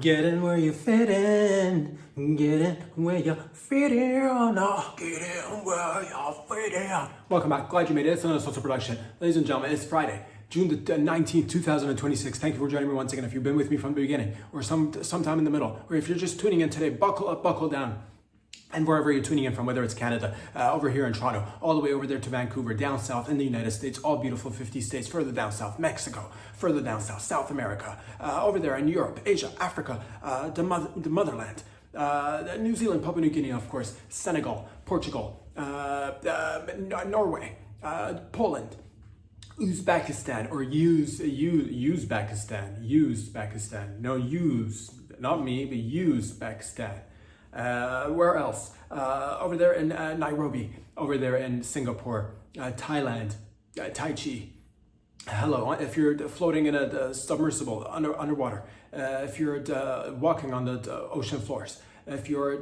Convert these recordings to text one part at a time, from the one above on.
Get in where you fit in. Get in where you fit in. Oh, get in where you fit in. Welcome back. Glad you made it. It's another social production. Ladies and gentlemen, it's Friday, June the 19th, 2026. Thank you for joining me once again. If you've been with me from the beginning or sometime in the middle, or if you're just tuning in today, buckle up, buckle down. And wherever you're tuning in from, whether it's Canada, over here in Toronto, all the way over there to Vancouver, down south in the United States, all beautiful 50 states, further down south, Mexico, further down south, South America, over there in Europe, Asia, Africa, the motherland, New Zealand, Papua New Guinea, of course, Senegal, Portugal, Norway, Poland, Uzbekistan, or Uzbekistan, no, not me, but Uzbekistan. Where else? Over there in Nairobi, over there in Singapore, Thailand, Tai Chi. Hello, if you're floating in a submersible underwater, if you're walking on the ocean floors, if you're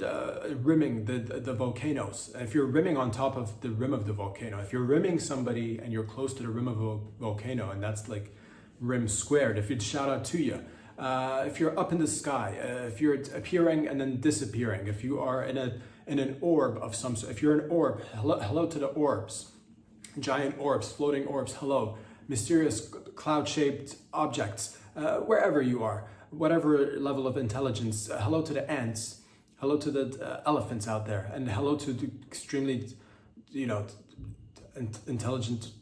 rimming the volcanoes, if you're rimming on top of the rim of the volcano, if you're rimming somebody and you're close to the rim of a volcano, and that's like rim squared, if you'd shout out to you. If you're up in the sky, if you're appearing and then disappearing, if you are in an orb of some sort, if you're an orb, hello to the orbs, giant orbs, floating orbs, hello, mysterious cloud-shaped objects, wherever you are, whatever level of intelligence, hello to the ants, hello to the elephants out there, and hello to the extremely, intelligent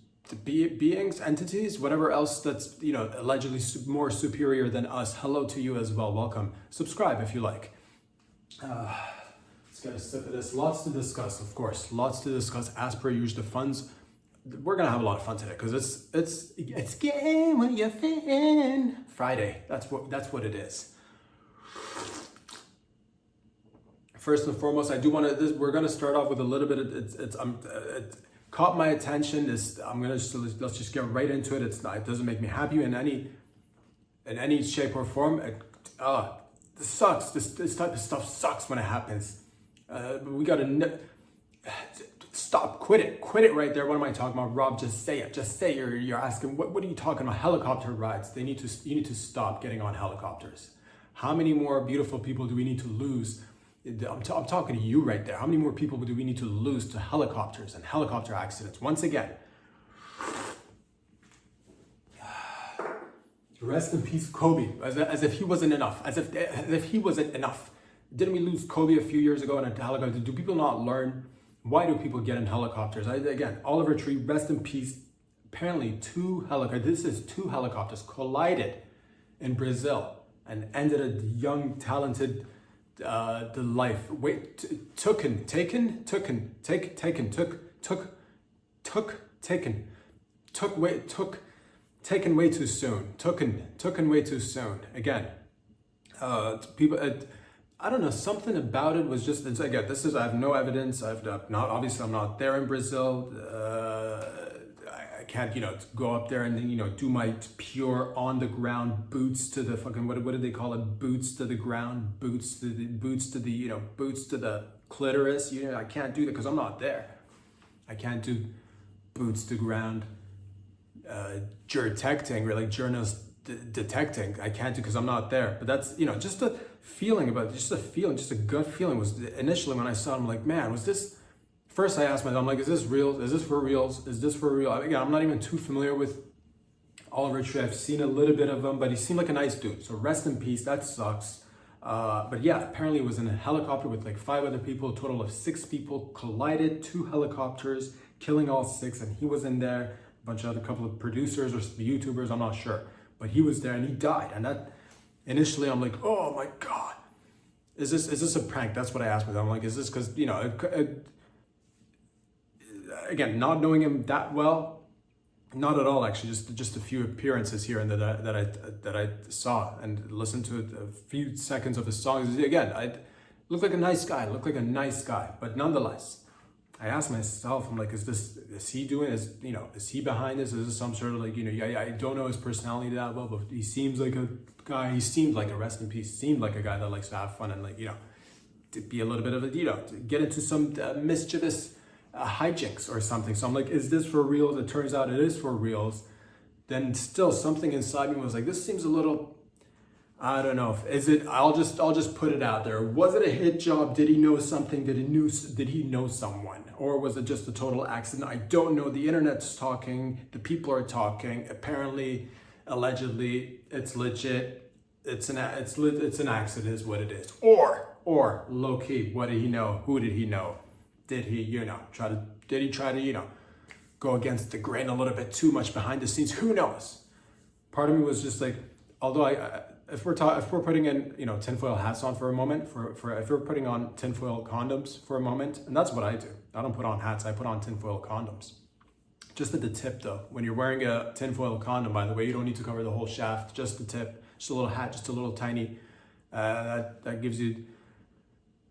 beings, entities, whatever else that's, allegedly more superior than us. Hello to you as well. Welcome. Subscribe if you like. Let's get a sip of this. Lots to discuss, of course. Lots to discuss as per usual. The funds. We're gonna have a lot of fun today because it's game when you fit in. Friday. That's what it is. First and foremost, I do want to. We're gonna start off with a little bit. It caught my attention. Let's just get right into it. It doesn't make me happy in any shape or form. This sucks. This type of stuff sucks when it happens. We gotta stop. Quit it right there. What am I talking about, Rob? Just say it. Just say you're asking. What are you talking about? Helicopter rides. You need to stop getting on helicopters. How many more beautiful people do we need to lose? I'm talking to you right there. How many more people do we need to lose to helicopters and helicopter accidents? Once again, rest in peace, Kobe. As if he wasn't enough. As if he wasn't enough. Didn't we lose Kobe a few years ago in a helicopter? Do people not learn? Why do people get in helicopters? Again, Oliver Tree, rest in peace. Apparently, two helicopters collided in Brazil and ended a young, talented. The life taken way too soon. Taken way too soon. Again, people. I don't know. Something about it was just. Again, I have no evidence. I'm not there in Brazil. I can't, go up there and then, do my pure on the ground boots to the fucking, what do they call it? Boots to the ground, boots to the clitoris. I can't do that because I'm not there. I can't do boots to ground, detecting, really journalist detecting. I can't do because I'm not there. But that's, just a feeling about it, just a gut feeling was initially when I saw him, like, man, was this. First, I asked myself, I'm like, is this real? Is this for reals? Is this for real? Again, I'm not even too familiar with Oliver Tree. I've seen a little bit of him, but he seemed like a nice dude. So rest in peace. That sucks. But yeah, apparently it was in a helicopter with like 5 other people. A total of 6 people collided. 2 helicopters, killing all 6. And he was in there. A bunch of other couple of producers or YouTubers. I'm not sure. But he was there and he died. And that initially I'm like, oh my God. Is this a prank? That's what I asked myself. I'm like, is this because, again, not knowing him that well, not at all actually. Just a few appearances here and that I saw and listened to a few seconds of his songs. Again, I looked like a nice guy. But nonetheless, I asked myself, I'm like, is he doing? Is he behind this? Is this some sort of like, I don't know his personality that well, but he seems like a guy. He seemed like a rest in peace. Seemed like a guy that likes to have fun and like to be a little bit of a to get into some mischievous. Hijinks or something. So I'm like, is this for real? It turns out it is for reals. Then still something inside me was like, this seems a little I don't know. Is it? I'll just put it out there. Was it a hit job? Did he know something? Did he know someone? Or was it just a total accident? I don't know. The internet's talking. The people are talking. Apparently, allegedly, it's legit. It's an accident, is what it is. Or low key, what did he know? Who did he know? Did he try to go against the grain a little bit too much behind the scenes? Who knows? Part of me was just like, although if we're putting in tinfoil hats on for a moment, if we're putting on tinfoil condoms for a moment, and that's what I do. I don't put on hats. I put on tinfoil condoms. Just at the tip though, when you're wearing a tinfoil condom, by the way, you don't need to cover the whole shaft. Just the tip, just a little hat, just a little tiny. That gives you.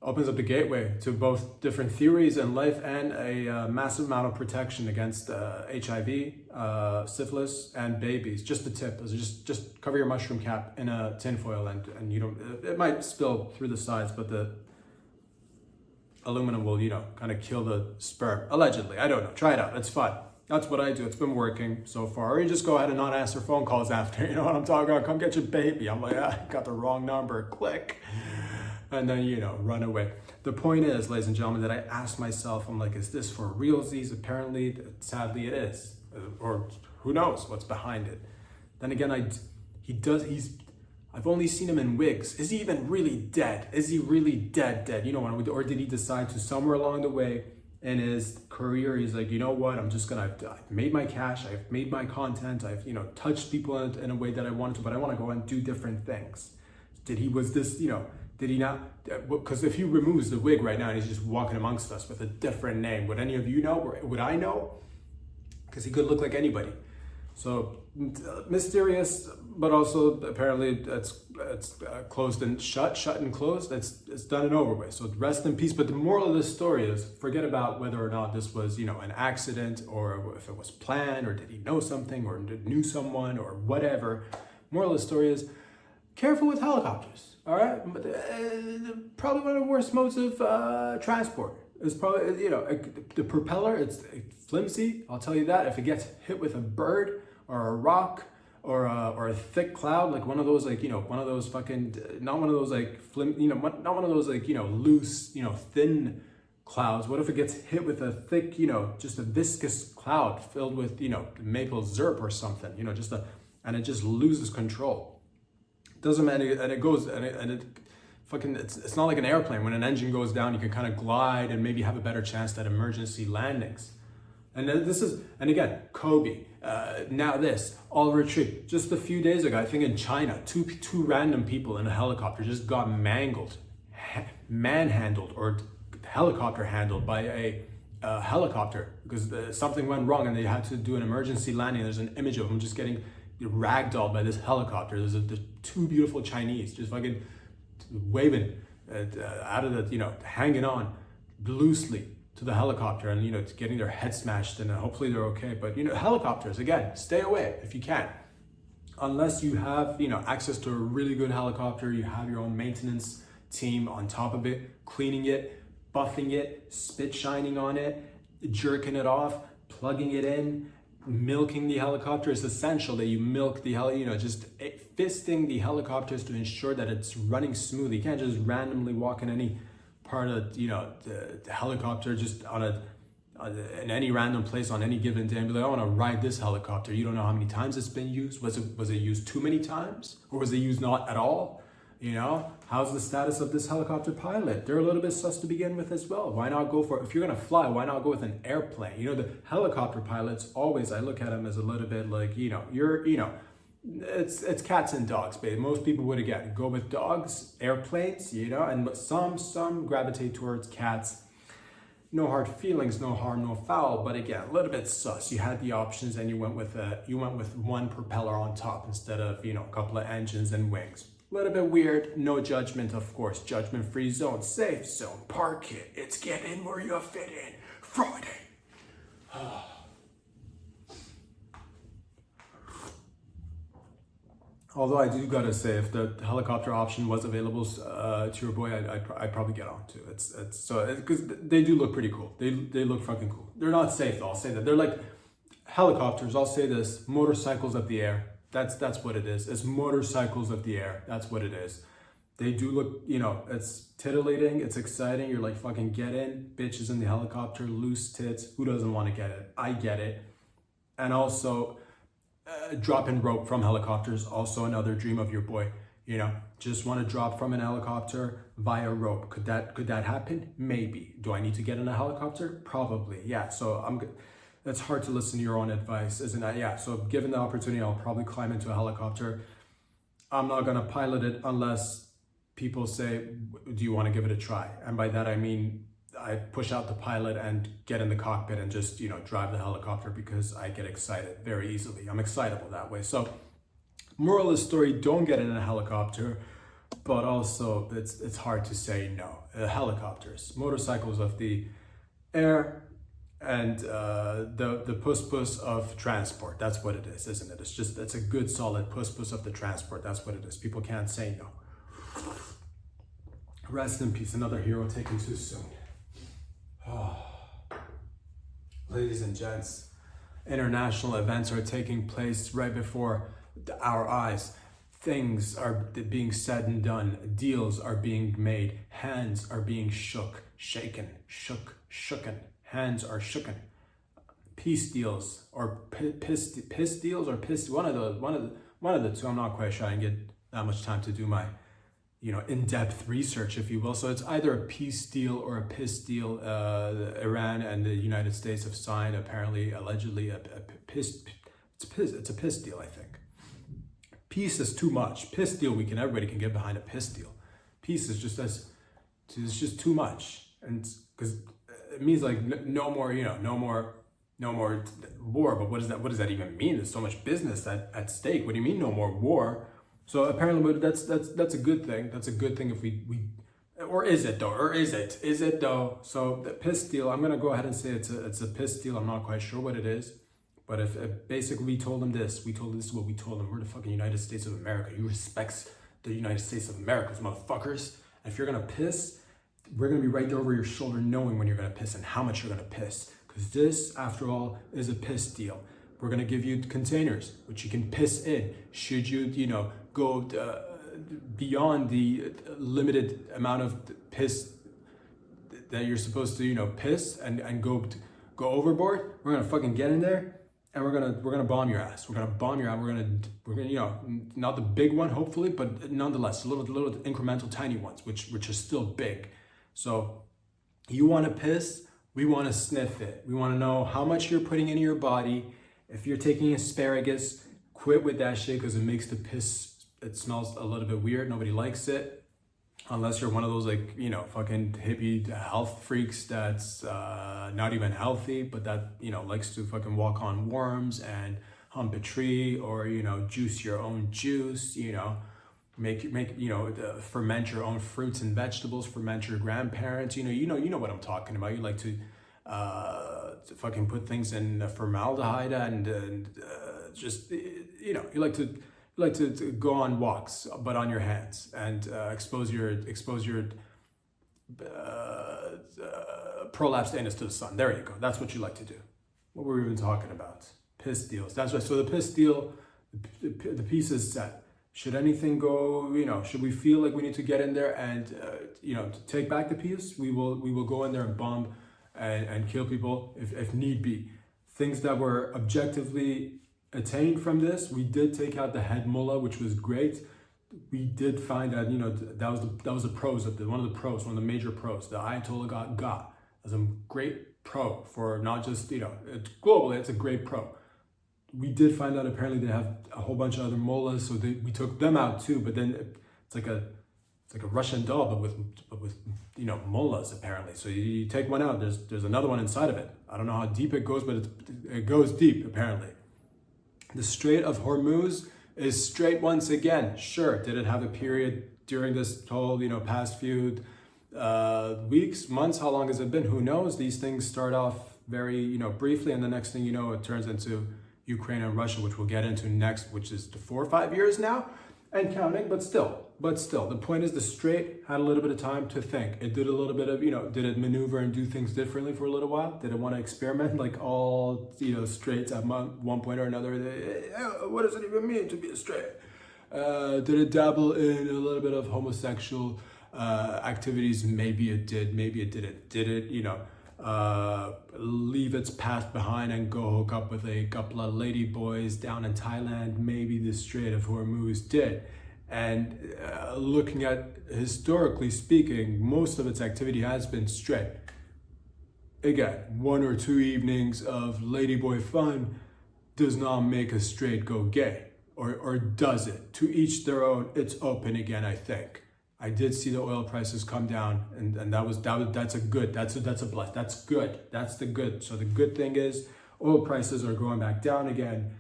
Opens up the gateway to both different theories in life and a massive amount of protection against HIV, syphilis, and babies. Just the tip. Just cover your mushroom cap in a tinfoil, and you don't. It might spill through the sides, but the aluminum will kind of kill the sperm. Allegedly, I don't know. Try it out. It's fun. That's what I do. It's been working so far. Or you just go ahead and not answer phone calls after. You know what I'm talking about? Come get your baby. I'm like, I got the wrong number. Click. And then, run away. The point is, ladies and gentlemen, that I asked myself, I'm like, is this for realsies? Apparently, sadly it is. Or who knows what's behind it. Then again, I've only seen him in wigs. Is he even really dead? Is he really dead? Or did he decide to somewhere along the way in his career, he's like, you know what, I've made my cash, I've made my content, I've, touched people in a way that I wanted to, but I want to go and do different things. Did he not? Because if he removes the wig right now and he's just walking amongst us with a different name, would any of you know? Or would I know? Because he could look like anybody. So mysterious, but also apparently it's closed and shut and closed. It's done and over with. So rest in peace. But the moral of this story is forget about whether or not this was an accident, or if it was planned, or did he know something, or knew someone, or whatever. Moral of the story is careful with helicopters. All right, but probably one of the worst modes of transport. It's probably the propeller. It's flimsy. I'll tell you that. If it gets hit with a bird or a rock or a thick cloud, like one of those one of those fucking not one of those not one of those loose thin clouds. What if it gets hit with a thick just a viscous cloud filled with maple syrup or something and it just loses control. Doesn't matter, and it goes, and it fucking, it's not like an airplane. When an engine goes down, you can kind of glide and maybe have a better chance at emergency landings. And and again, Kobe, now this, Oliver Tree. Just a few days ago, I think in China, two random people in a helicopter just got manhandled, or helicopter handled by a helicopter because something went wrong and they had to do an emergency landing. There's an image of them just getting ragdolled by this helicopter. There's two beautiful Chinese just fucking waving out of the hanging on loosely to the helicopter and getting their head smashed, and hopefully they're okay. But helicopters, again, stay away if you can, unless you have access to a really good helicopter. You have your own maintenance team on top of it, cleaning it, buffing it, spit shining on it, jerking it off, plugging it in. Milking the helicopter is essential, that you milk the just fisting the helicopters to ensure that it's running smoothly. You can't just randomly walk in any part of the helicopter just in any random place on any given day and be like, I want to ride this helicopter. You don't know how many times it's been used. Was it used too many times, or was it used not at all? How's the status of this helicopter pilot? They're a little bit sus to begin with as well. Why not go for, if you're gonna fly, why not go with an airplane? The helicopter pilots always, I look at them as a little bit like, it's cats and dogs, babe. Most people would again go with dogs, airplanes, and some gravitate towards cats. No hard feelings, no harm, no foul, but again, a little bit sus. You had the options and you went with one propeller on top instead of a couple of engines and wings. A little bit weird, no judgment, of course. Judgment-free zone, safe zone, park it. It's get in where you fit in. Friday. Although I do gotta say, if the helicopter option was available to your boy, I'd probably get on to it. Because they do look pretty cool. They look fucking cool. They're not safe though, I'll say that. They're like helicopters, I'll say this, motorcycles of the air. That's what it is. It's motorcycles of the air. That's what it is. They do look, it's titillating, it's exciting. You're like, fucking get in, bitches in the helicopter, loose tits. Who doesn't want to get it? I get it. And also, dropping rope from helicopters, also another dream of your boy. Just want to drop from an helicopter via rope. Could that happen? Maybe. Do I need to get in a helicopter? Probably. Yeah. So it's hard to listen to your own advice, isn't it? Yeah. So given the opportunity, I'll probably climb into a helicopter. I'm not gonna pilot it unless people say, do you want to give it a try? And by that I mean I push out the pilot and get in the cockpit and just drive the helicopter, because I get excited very easily. I'm excitable that way. So moral of the story, don't get in a helicopter, but also it's hard to say no. Helicopters, motorcycles of the air, and the puss of transport. That's what it is, isn't it? It's a good solid puss of the transport. That's what it is. People can't say no. Rest in peace, another hero taken too soon. Ladies and gents, international events are taking place right before our eyes. Things are being said and done. Deals are being made. Hands are being shooken. Hands are shooken. Peace deals or piss deals or piss. One of the two. I'm not quite sure. I didn't get that much time to do my in-depth research, if you will. So it's either a peace deal or a piss deal. Iran and the United States have signed, apparently, allegedly, it's a piss deal, I think. Peace is too much. Piss deal, everybody can get behind a piss deal. Peace is it's just too much. And because it means like no more war. But what does that even mean? There's so much business at stake. What do you mean no more war? So apparently that's a good thing. That's a good thing if we or is it though? Or is it? Is it though? So the piss deal, I'm gonna go ahead and say it's a piss deal. I'm not quite sure what it is. But if basically we told them this is what we told them. We're the fucking United States of America. You respect the United States of America, motherfuckers. And if you're gonna piss, we're gonna be right there over your shoulder knowing when you're gonna piss and how much you're gonna piss. Because this, after all, is a piss deal. We're gonna give you containers which you can piss in. Should you, go beyond the limited amount of piss that you're supposed to, piss and go overboard, we're gonna fucking get in there and we're gonna bomb your ass. We're gonna bomb your ass. We're gonna not the big one, hopefully, but nonetheless, little incremental tiny ones, which are still big. So you want to piss, we want to sniff it. We want to know how much you're putting into your body. If you're taking asparagus, quit with that shit, because it makes the piss, it smells a little bit weird. Nobody likes it. Unless you're one of those fucking hippie health freaks that's not even healthy, but that, likes to fucking walk on worms and hump a tree, or, juice your own juice, ferment your own fruits and vegetables, ferment your grandparents, you know what I'm talking about. You like to fucking put things in formaldehyde and just, you like to go on walks, but on your hands, and expose your prolapsed anus to the sun. There you go. That's what you like to do. What were we even talking about? Piss deals. That's right. So the piss deal, the piece is set. Should anything go, should we feel like we need to get in there and, to take back the peace, we will go in there and bomb and kill people if need be. Things that were objectively attained from this, we did take out the head mullah, which was great. We did find that, that was the pros of one of the major pros. The Ayatollah got as a great pro for not just, globally, it's a great pro. We did find out apparently they have a whole bunch of other mullahs, so we took them out too. But then it's like a Russian doll, but with mullahs apparently. So you take one out, there's another one inside of it. I don't know how deep it goes, but it goes deep apparently. The Strait of Hormuz is straight once again. Sure, did it have a period during this whole past few weeks, months? How long has it been? Who knows? These things start off very briefly, and the next thing you know, it turns into Ukraine and Russia, which we'll get into next, which is 4 or 5 years now and counting, but still, but still, the point is the straight had a little bit of time to think. It did a little bit of, did it maneuver and do things differently for a little while? Did it want to experiment like all, straights at one point or another? What does it even mean to be a straight? Did it dabble in a little bit of homosexual activities? Maybe it did, maybe it didn't. Did it, leave its past behind and go hook up with a couple of lady boys down in Thailand? Maybe the Strait of Hormuz did. And looking at, historically speaking, most of its activity has been straight. Again, 1 or 2 evenings of ladyboy fun does not make a straight go gay. Or does it? To each their own. It's open again, I think. I did see the oil prices come down, and that's a bless. That's good. That's the good. So the good thing is oil prices are going back down again.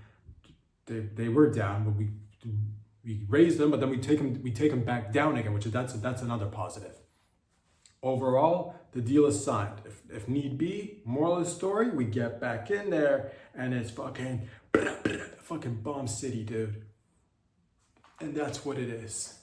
They were down, but we raise them, but then we take them back down again, which is that's another positive. Overall, the deal is signed. If need be, moral of the story, we get back in there, and it's fucking bomb city, dude. And that's what it is.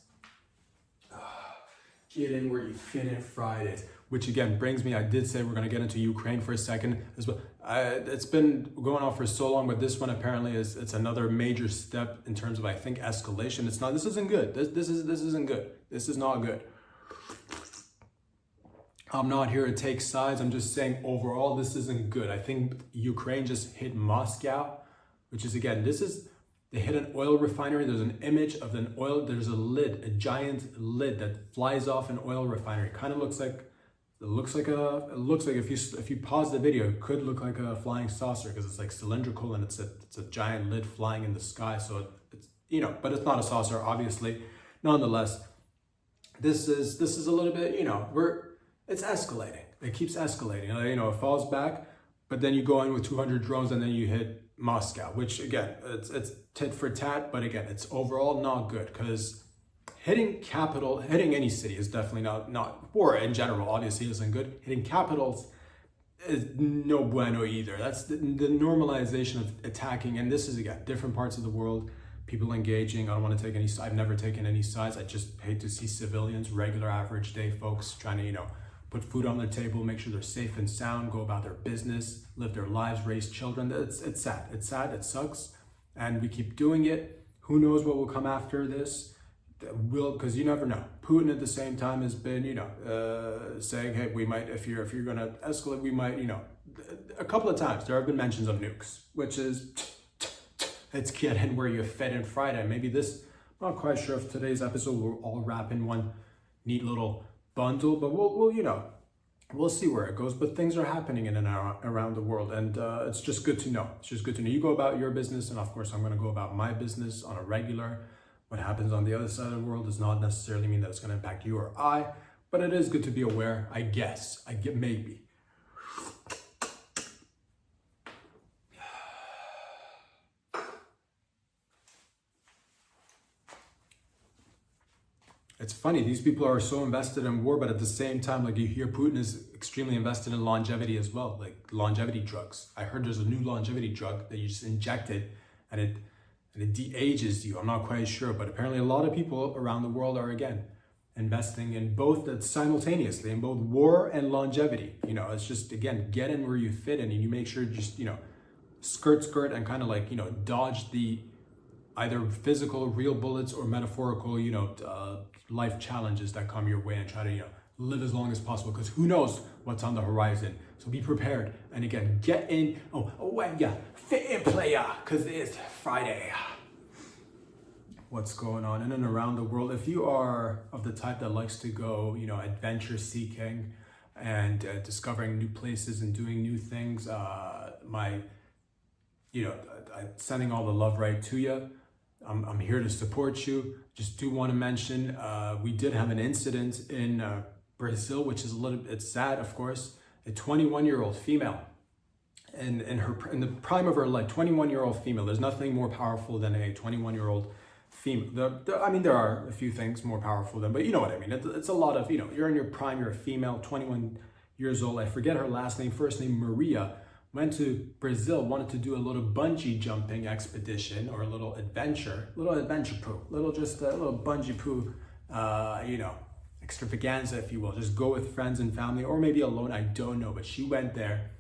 Get in where you fit in Fridays. Which again brings me, I did say we're going to get into Ukraine for a second as well. It's been going on for so long, but this one apparently it's another major step in terms of, I think, escalation. This isn't good. This isn't good. This is not good. I'm not here to take sides. I'm just saying overall, this isn't good. I think Ukraine just hit Moscow, which is, again, they hit an oil refinery. There's an image of an oil. There's a lid, a giant lid that flies off an oil refinery. Kind of looks like if you pause the video, it could look like a flying saucer because it's like cylindrical and it's a giant lid flying in the sky. So it's but it's not a saucer, obviously. Nonetheless, this is a little bit, it's escalating. It keeps escalating. It falls back, but then you go in with 200 drones and then you hit Moscow, which again, it's tit for tat, but again, it's overall not good because hitting any city is definitely not, or in general, obviously isn't good. Hitting capitals is no bueno either. That's the normalization of attacking, and this is, again, different parts of the world, people engaging. I don't want to take any, I've never taken any sides. I just hate to see civilians, regular average day folks trying to, put food on their table, make sure they're safe and sound, go about their business, live their lives, raise children. It's sad. It's sad. It sucks. And we keep doing it. Who knows what will come after this? Because you never know. Putin at the same time has been, saying, hey, we might, if you're going to escalate, we might, a couple of times there have been mentions of nukes, which is, it's getting where you fit in Friday. Maybe this, I'm not quite sure if today's episode will all wrap in one neat little bundle, but we'll see where it goes. But things are happening in and around the world, and it's just good to know. It's just good to know. You go about your business, and of course I'm going to go about my business on a regular. What happens on the other side of the world does not necessarily mean that it's going to impact you or I, but it is good to be aware, I guess. Maybe. It's funny, these people are so invested in war, but at the same time, like, you hear Putin is extremely invested in longevity as well, like longevity drugs. I heard there's a new longevity drug that you just inject it and it de-ages you. I'm not quite sure, but apparently a lot of people around the world are, again, investing in both simultaneously, in both war and longevity. It's just, again, get in where you fit in, and you make sure just, skirt and kind of like, dodge the either physical, real bullets or metaphorical, life challenges that come your way, and try to, live as long as possible, because who knows what's on the horizon. So be prepared. And again, get in, fit in, playa, because it's Friday. What's going on in and around the world? If you are of the type that likes to go, adventure seeking and discovering new places and doing new things, sending all the love right to you. I'm here to support you. Just do want to mention, we did have an incident in Brazil, which is it's sad, of course. A 21-year-old female, in the prime of her life, 21-year-old female. There's nothing more powerful than a 21-year-old female. There are a few things more powerful than, but you know what I mean. It's a lot of, you're in your prime, you're a female, 21 years old. I forget her last name, first name Maria. Went to Brazil, wanted to do a little bungee jumping expedition or a little adventure poo, little bungee poo extravaganza, if you will. Just go with friends and family, or maybe alone, I don't know. But she went there,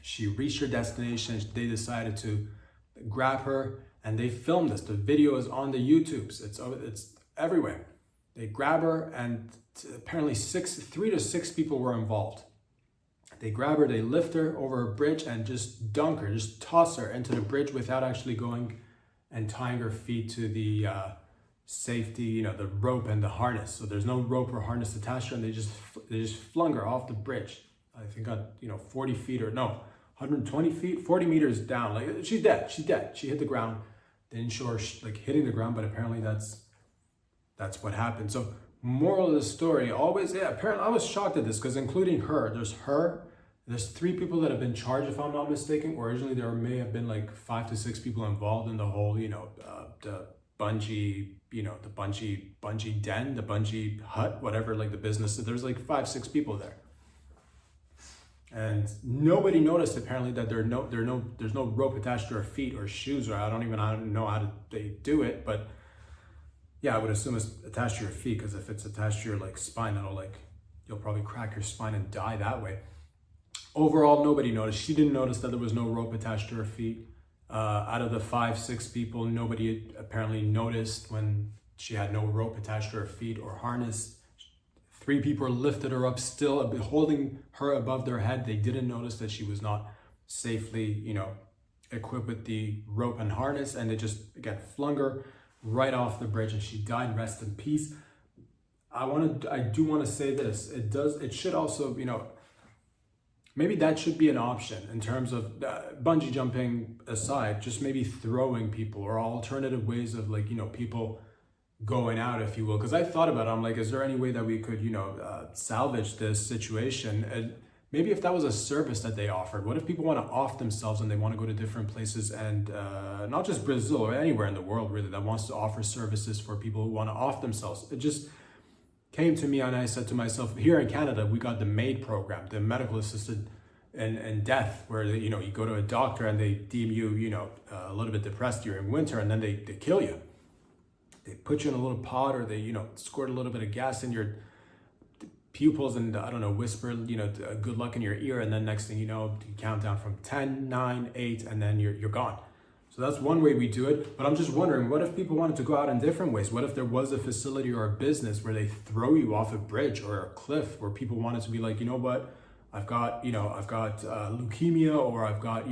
she reached her destination, they decided to grab her, and they filmed this. The video is on the YouTubes, it's everywhere. They grab her, and apparently 3 to 6 people were involved. They grab her, they lift her over a bridge and just dunk her, just toss her into the bridge without actually going and tying her feet to the safety, the rope and the harness. So there's no rope or harness attached to her, and they just flung her off the bridge. I think 40 feet, or no, 120 feet, 40 meters down. Like, she's dead. She hit the ground. They didn't show her hitting the ground, but apparently that's what happened. So moral of the story, apparently I was shocked at this, because including her, there's 3 people that have been charged, if I'm not mistaken. Originally, there may have been like 5 to 6 people involved in the whole, the bungee, the bungee den, the bungee hut, whatever, like the business. There's like 5-6 people there. And nobody noticed apparently that there's no rope attached to her feet or shoes, or I don't know how they do it, but yeah, I would assume it's attached to your feet, because if it's attached to your spine, you'll probably crack your spine and die that way. Overall, nobody noticed. She didn't notice that there was no rope attached to her feet. Out of the 5-6 people, nobody apparently noticed when she had no rope attached to her feet or harness. 3 people lifted her up, still holding her above their head. They didn't notice that she was not safely, equipped with the rope and harness, and they just, again, flung her right off the bridge, and she died. Rest in peace. I do want to say this. It should also, maybe that should be an option in terms of bungee jumping aside, just maybe throwing people, or alternative ways of people going out, if you will. Because I thought about it, I'm like, is there any way that we could, salvage this situation? And maybe if that was a service that they offered, what if people want to off themselves and they want to go to different places, and not just Brazil or anywhere in the world really, that wants to offer services for people who want to off themselves. It just came to me, and I said to myself, here in Canada, we got the MAID program, the medical assisted in death, where you go to a doctor and they deem you, a little bit depressed during winter, and then they kill you. They put you in a little pod, or they, squirt a little bit of gas in your pupils and, whisper, good luck in your ear. And then next thing you know, you count down from 10, 9, 8, and then you're gone. So that's one way we do it. But I'm just wondering, what if people wanted to go out in different ways? What if there was a facility or a business where they throw you off a bridge or a cliff, where people wanted to be like, you know what, I've got leukemia, or I've got,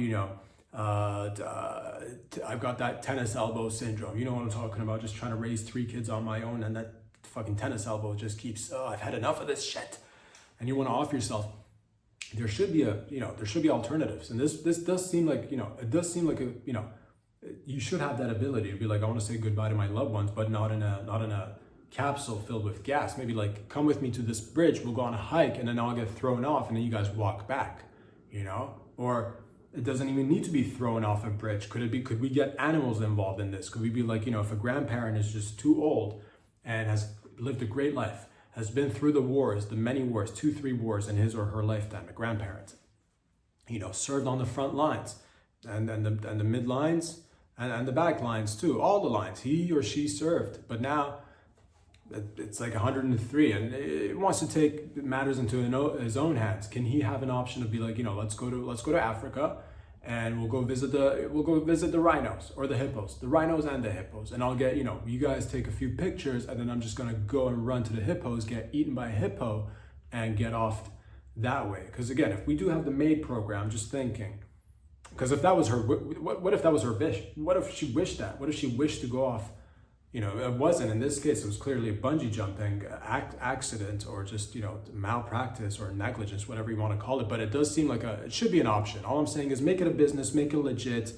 I've got that tennis elbow syndrome. You know what I'm talking about? Just trying to raise 3 kids on my own, and that fucking tennis elbow just keeps, I've had enough of this shit. And you want to off yourself. There should be alternatives. And this does seem like, you should have that ability to be like, I want to say goodbye to my loved ones, but not in a capsule filled with gas. Maybe come with me to this bridge, we'll go on a hike, and then I'll get thrown off, and then you guys walk back, or it doesn't even need to be thrown off a bridge. Could we get animals involved in this? Could we be like, if a grandparent is just too old and has lived a great life, has been through the wars, the many wars, 2-3 wars in his or her lifetime, a grandparent, served on the front lines and the mid lines and the back lines too, all the lines, he or she served, but now it's like 103, and it wants to take matters into his own hands. Can he have an option to be like, let's go to Africa, and we'll go visit the rhinos or the hippos, the rhinos and the hippos, and I'll get, you guys take a few pictures, and then I'm just gonna go and run to the hippos, get eaten by a hippo, and get off that way. Because again, if we do have the MAID program, just thinking, because if that was her, what if that was her wish? What if she wished that? What if she wished to go off? It wasn't, in this case, it was clearly a bungee jumping accident, or just, malpractice or negligence, whatever you want to call it. But it does seem like it should be an option. All I'm saying is make it a business, make it legit,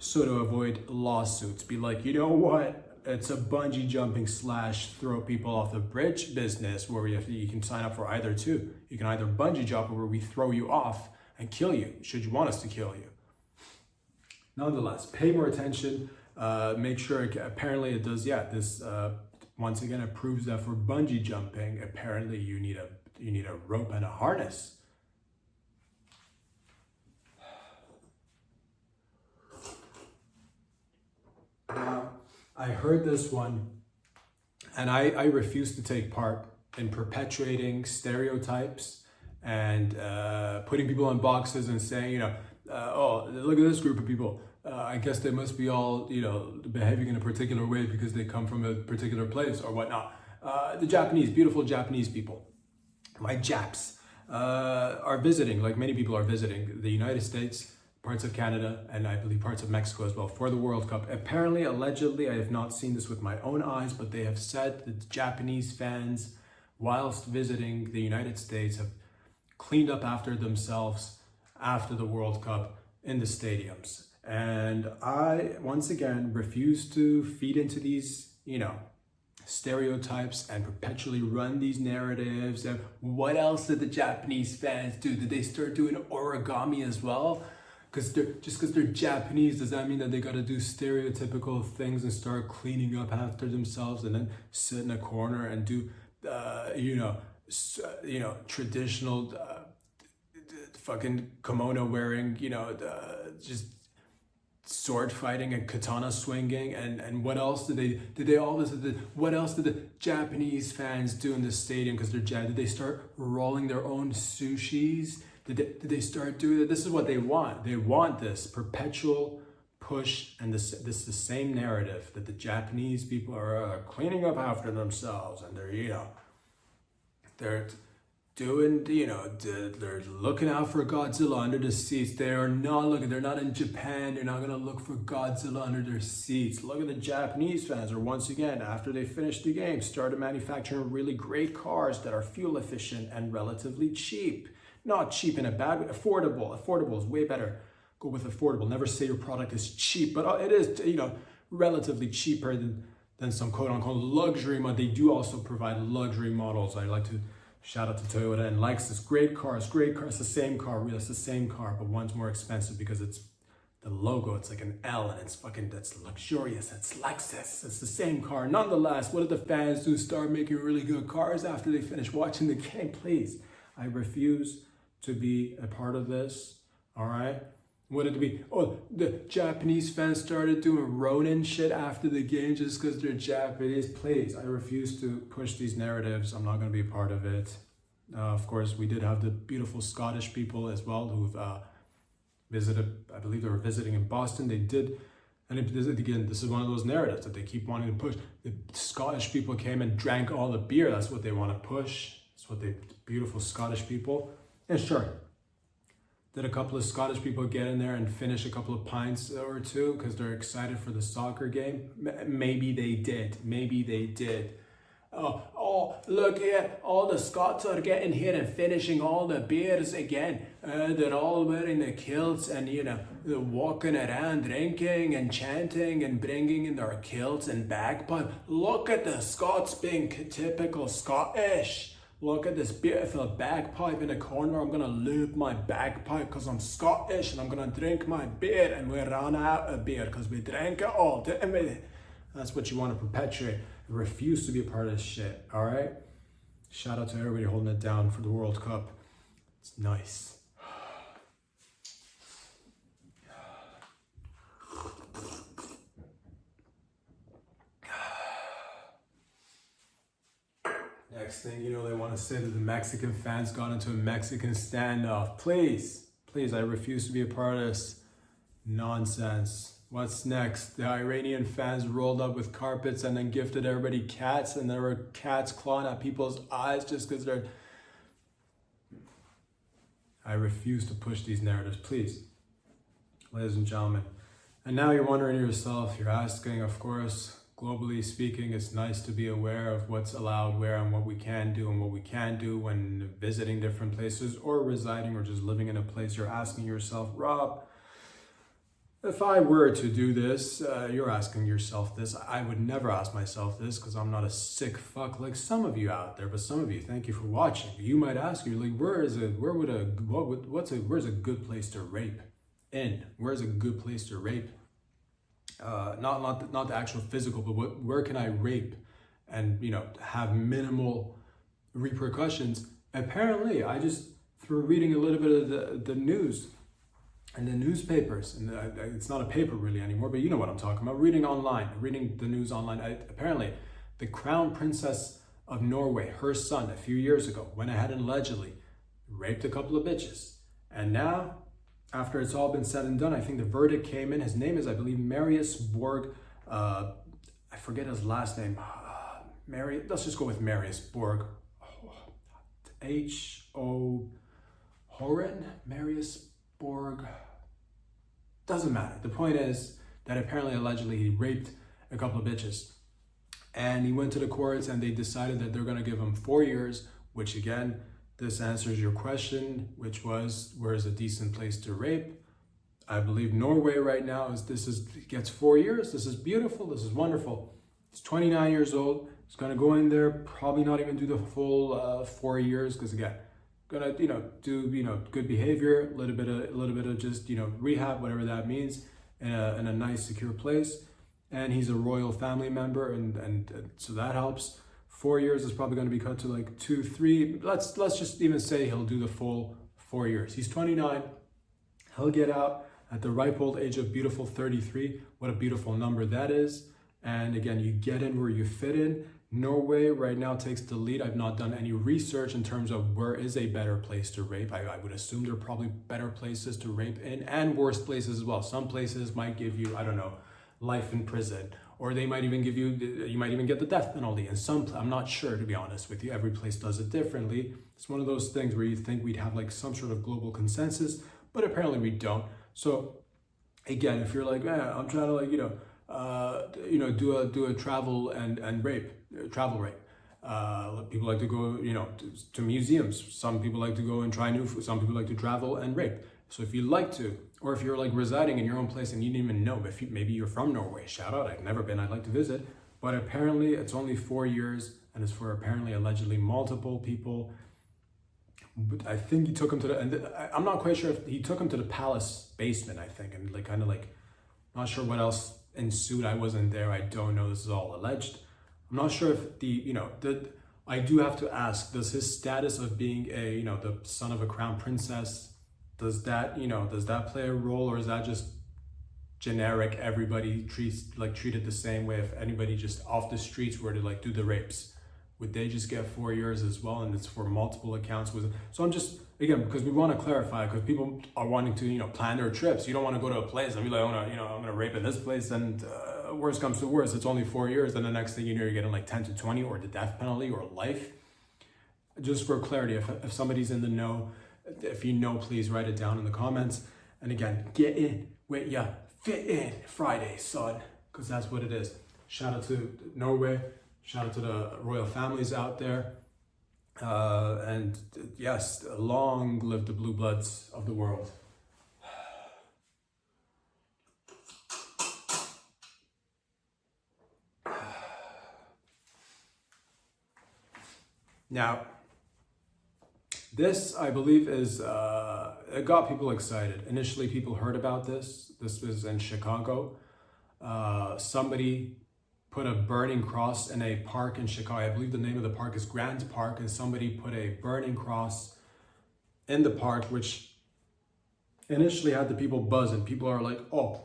so to avoid lawsuits. Be like, you know what? It's a bungee jumping / throw people off the bridge business, where you can sign up for either two. You can either bungee jump, or where we throw you off and kill you, should you want us to kill you. Nonetheless, pay more attention. Make sure, apparently it does, this once again, it proves that for bungee jumping, apparently you need a rope and a harness. Now, I heard this one, And I refuse to take part in perpetuating stereotypes and putting people in boxes and saying, oh, look at this group of people. I guess they must be all, behaving in a particular way because they come from a particular place or whatnot. The Japanese, beautiful Japanese people, my Japs, are visiting, like many people are visiting the United States, parts of Canada, and I believe parts of Mexico as well for the World Cup. Apparently, allegedly, I have not seen this with my own eyes, but they have said that Japanese fans, whilst visiting the United States, have cleaned up after themselves after the World Cup in the stadiums. And I, once again, refuse to feed into these, stereotypes and perpetually run these narratives. And what else did the Japanese fans do? Did they start doing origami as well? Because they're Japanese, does that mean that they got to do stereotypical things and start cleaning up after themselves and then sit in a corner and do, traditional fucking kimono wearing, just sword fighting and katana swinging and what else did what else did the Japanese fans do in the stadium because they're did they start rolling their own sushis? Did they start doing that? This is what they want. They want this perpetual push and this the same narrative that the Japanese people are cleaning up after themselves and they're doing, they're looking out for Godzilla under the seats. They're not in Japan. They're not going to look for Godzilla under their seats. Look at the Japanese fans are once again, after they finish the game, started manufacturing really great cars that are fuel efficient and relatively cheap. Not cheap in a bad way, affordable. Affordable is way better. Go with affordable. Never say your product is cheap, but it is, relatively cheaper than some quote unquote luxury model. They do also provide luxury models. I like to shout out to Toyota and Lexus. Great cars. It's the same car. It's the same car, but one's more expensive because it's the logo. It's like an L and that's luxurious. It's Lexus. It's the same car. Nonetheless, what did the fans do? Start making really good cars after they finish watching the game? Please. I refuse to be a part of this. All right. What did it be? Oh, the Japanese fans started doing Ronin shit after the game just because they're Japanese. Please, I refuse to push these narratives. I'm not going to be a part of it. Of course, we did have the beautiful Scottish people as well who've visited. I believe they were visiting in Boston. They did. And again, this is one of those narratives that they keep wanting to push. The Scottish people came and drank all the beer. That's what they want to push. That's what beautiful Scottish people. And sure, did a couple of Scottish people get in there and finish a couple of pints or two because they're excited for the soccer game? Maybe they did. Oh, look here, all the Scots are getting here and finishing all the beers again. They're all wearing the kilts and, they're walking around drinking and chanting and bringing in their kilts and bagpipe. Look at the Scots being typical Scottish. Look at this beautiful bagpipe in the corner. I'm going to lube my bagpipe because I'm Scottish and I'm going to drink my beer and we ran out of beer because we drank it all, didn't we? That's what you want to perpetuate. I refuse to be a part of this shit, all right? Shout out to everybody holding it down for the World Cup. It's nice. Next thing you know, they want to say that the Mexican fans got into a Mexican standoff. Please, I refuse to be a part of this nonsense. What's next? The Iranian fans rolled up with carpets and then gifted everybody cats, and there were cats clawing at people's eyes just because they're... I refuse to push these narratives, please, ladies and gentlemen. And now you're wondering to yourself, you're asking, of course, globally speaking, it's nice to be aware of what's allowed where and what we can do and what we can't do when visiting different places or residing or just living in a place. You're asking yourself, Rob, if I were to do this, you're asking yourself this. I would never ask myself this because I'm not a sick fuck like some of you out there. But some of you, thank you for watching. You might ask, you're like, where's a good place to rape in? Where's a good place to rape? Not the actual physical, but where can I rape and have minimal repercussions? Apparently, I just through reading a little bit of the news and the newspapers, and it's not a paper really anymore, but you know what I'm talking about. Reading the news online. Apparently, The crown princess of Norway, her son, a few years ago, went ahead and allegedly raped a couple of bitches. And now, after it's all been said and done, I think the verdict came in. His name is, I believe, Marius Borg. I forget his last name. Let's just go with Marius Borg. H.O. Horan? Marius Borg? Doesn't matter. The point is that apparently, allegedly, he raped a couple of bitches. And he went to the courts and they decided that they're going to give him 4 years, which again, this answers your question, which was, where's a decent place to rape? I believe Norway right now gets 4 years. This is beautiful. This is wonderful. He's 29 years old. He's going to go in there, probably not even do the full 4 years. Because again, gonna, do, good behavior, a little bit of just, rehab, whatever that means, in a nice, secure place. And he's a royal family member, and so that helps. 4 years is probably going to be cut to like 2, 3. Let's just even say he'll do the full 4 years. He's 29. He'll get out at the ripe old age of beautiful 33. What a beautiful number that is. And again, you get in where you fit in. Norway right now takes the lead. I've not done any research in terms of where is a better place to rape. I would assume there are probably better places to rape in and worse places as well. Some places might give you, I don't know, life in prison, or they might even give you might even get the death penalty. And I'm not sure, to be honest with you. Every place does it differently. It's one of those things where you think we'd have like some sort of global consensus, but apparently we don't. So again, if you're like, I'm trying to like, do a travel travel rape. People like to go, to museums. Some people like to go and try new food. Some people like to travel and rape. So if you like to, or if you're like residing in your own place and you didn't even know, but maybe you're from Norway, shout out, I've never been, I'd like to visit. But apparently it's only 4 years and it's for apparently allegedly multiple people. But I think he took him I'm not quite sure if he took him to the palace basement, I think, and like kind of like, not sure what else ensued. I wasn't there. I don't know. This is all alleged. I'm not sure if I do have to ask, does his status of being the son of a crown princess, does that play a role, or is that just generic? Everybody treated the same way. If anybody just off the streets were to like do the rapes, would they just get 4 years as well? And it's for multiple accounts. So I'm just, again, because we want to clarify, because people are wanting to, plan their trips. You don't want to go to a place and be like, I'm going to rape in this place. And worst comes to worst, it's only 4 years. Then the next thing you know, you're getting like 10 to 20 or the death penalty or life. Just for clarity, if somebody's in the know, if you know, please write it down in the comments. And again, get in, fit in Friday, son, because that's what it is. Shout out to Norway. Shout out to the royal families out there. And yes, long live the blue bloods of the world. Now, this, I believe, it got people excited. Initially, people heard about this. This was in Chicago. Somebody put a burning cross in a park in Chicago. I believe the name of the park is Grant Park, and somebody put a burning cross in the park, which initially had the people buzzing. People are like, oh,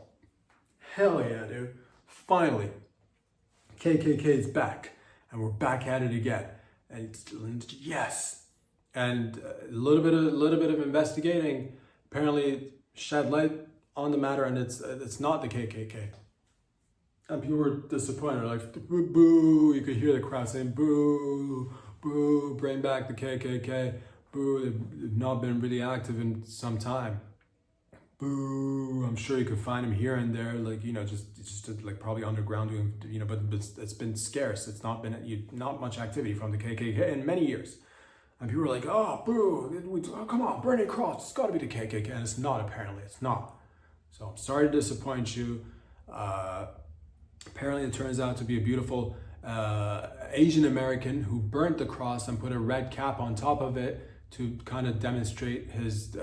hell yeah, dude. Finally, KKK is back, and we're back at it again. And yes. And a little bit of investigating apparently shed light on the matter, and it's not the KKK. And people were disappointed, like, boo, boo. You could hear the crowd saying, boo, boo, bring back the KKK. Boo, they've not been really active in some time. Boo, I'm sure you could find them here and there, like, just like probably underground doing, but it's been scarce. It's not been, not much activity from the KKK in many years. And people were like, oh, boo, come on, burning cross, it's got to be the KKK. And it's not, apparently, it's not. So I'm sorry to disappoint you. Apparently, it turns out to be a beautiful Asian American who burnt the cross and put a red cap on top of it to kind of demonstrate his,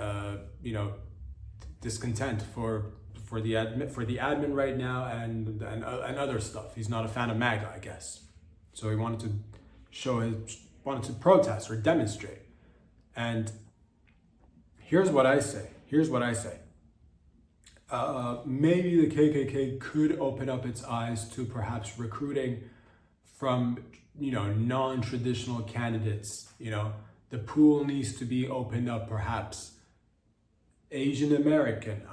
discontent for the admin right now and other stuff. He's not a fan of MAGA, I guess. So he wanted to protest or demonstrate. And here's what I say. Maybe the KKK could open up its eyes to perhaps recruiting from, non-traditional candidates. The pool needs to be opened up, perhaps. Asian American,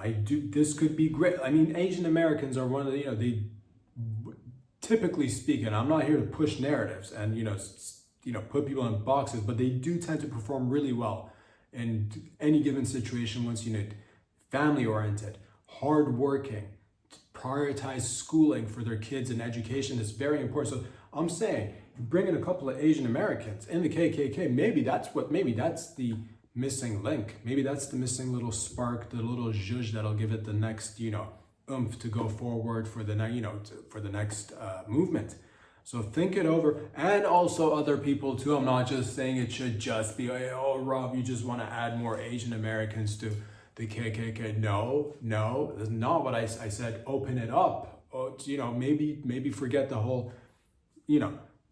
this could be great. I mean, Asian Americans are one of the, they, typically speaking, I'm not here to push narratives and, put people in boxes, but they do tend to perform really well in any given situation once you need. Family oriented, hardworking, prioritize schooling for their kids and education is very important. So I'm saying, bring in a couple of Asian Americans in the KKK, maybe that's the missing link. Maybe that's the missing little spark, the little zhuzh that'll give it the next, oomph to go forward for the next movement. So think it over, and also other people too. I'm not just saying it should just be, oh, Rob, you just want to add more Asian Americans to the KKK. No, that's not what I said. Open it up. Oh, maybe forget the whole,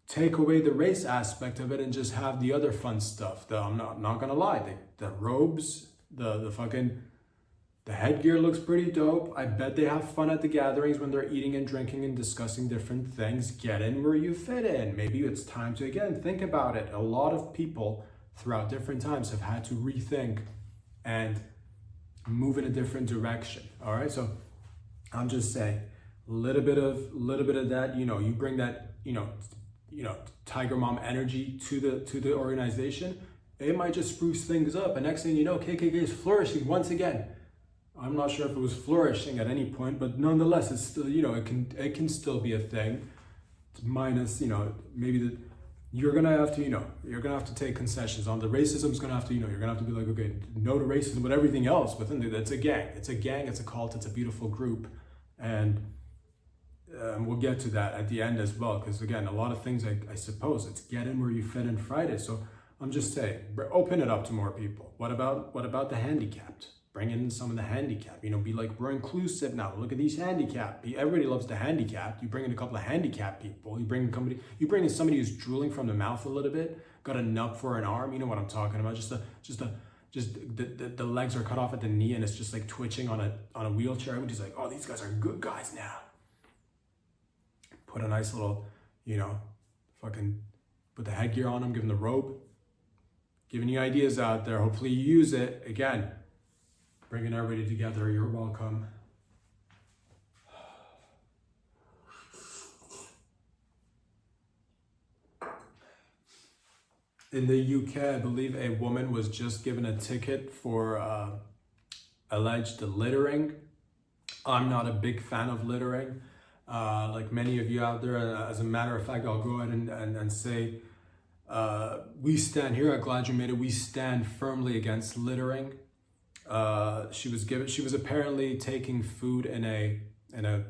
take away the race aspect of it and just have the other fun stuff. I'm not gonna lie, the robes, the headgear looks pretty dope. I bet they have fun at the gatherings when they're eating and drinking and discussing different things. Get in where you fit in. Maybe it's time to, again, think about it. A lot of people throughout different times have had to rethink and move in a different direction. All right, so I'm just saying, a little bit of that. You bring that, Tiger Mom energy to the organization. It might just spruce things up, and next thing you know, KKK is flourishing once again. I'm not sure if it was flourishing at any point, but nonetheless, it's still, it can still be a thing. Minus, maybe you're gonna have to take concessions on the racism's gonna have to, you're gonna have to be like, okay, no to racism, but everything else within it's a gang, it's a cult, it's a beautiful group, and we'll get to that at the end as well, because again, a lot of things, I suppose, it's get in where you fit in Friday. So I'm just saying, open it up to more people. What about the handicapped? Bring in some of the handicapped, be like, we're inclusive now. Look at these handicapped. Everybody loves the handicapped. You bring in a couple of handicapped people. You bring in somebody who's drooling from the mouth a little bit, got a nub for an arm. You know what I'm talking about? Just the legs are cut off at the knee and it's just like twitching on a wheelchair. Everybody's like, oh, these guys are good guys now. Put a nice little, fucking put the headgear on them, give them the robe. Giving you ideas out there. Hopefully you use it. Again, bringing everybody together. You're welcome. In the UK, I believe a woman was just given a ticket for alleged littering. I'm not a big fan of littering. Like many of you out there, as a matter of fact, I'll go ahead and say, we stand here at Gladyamadeit, we stand firmly against littering. She was apparently taking food in a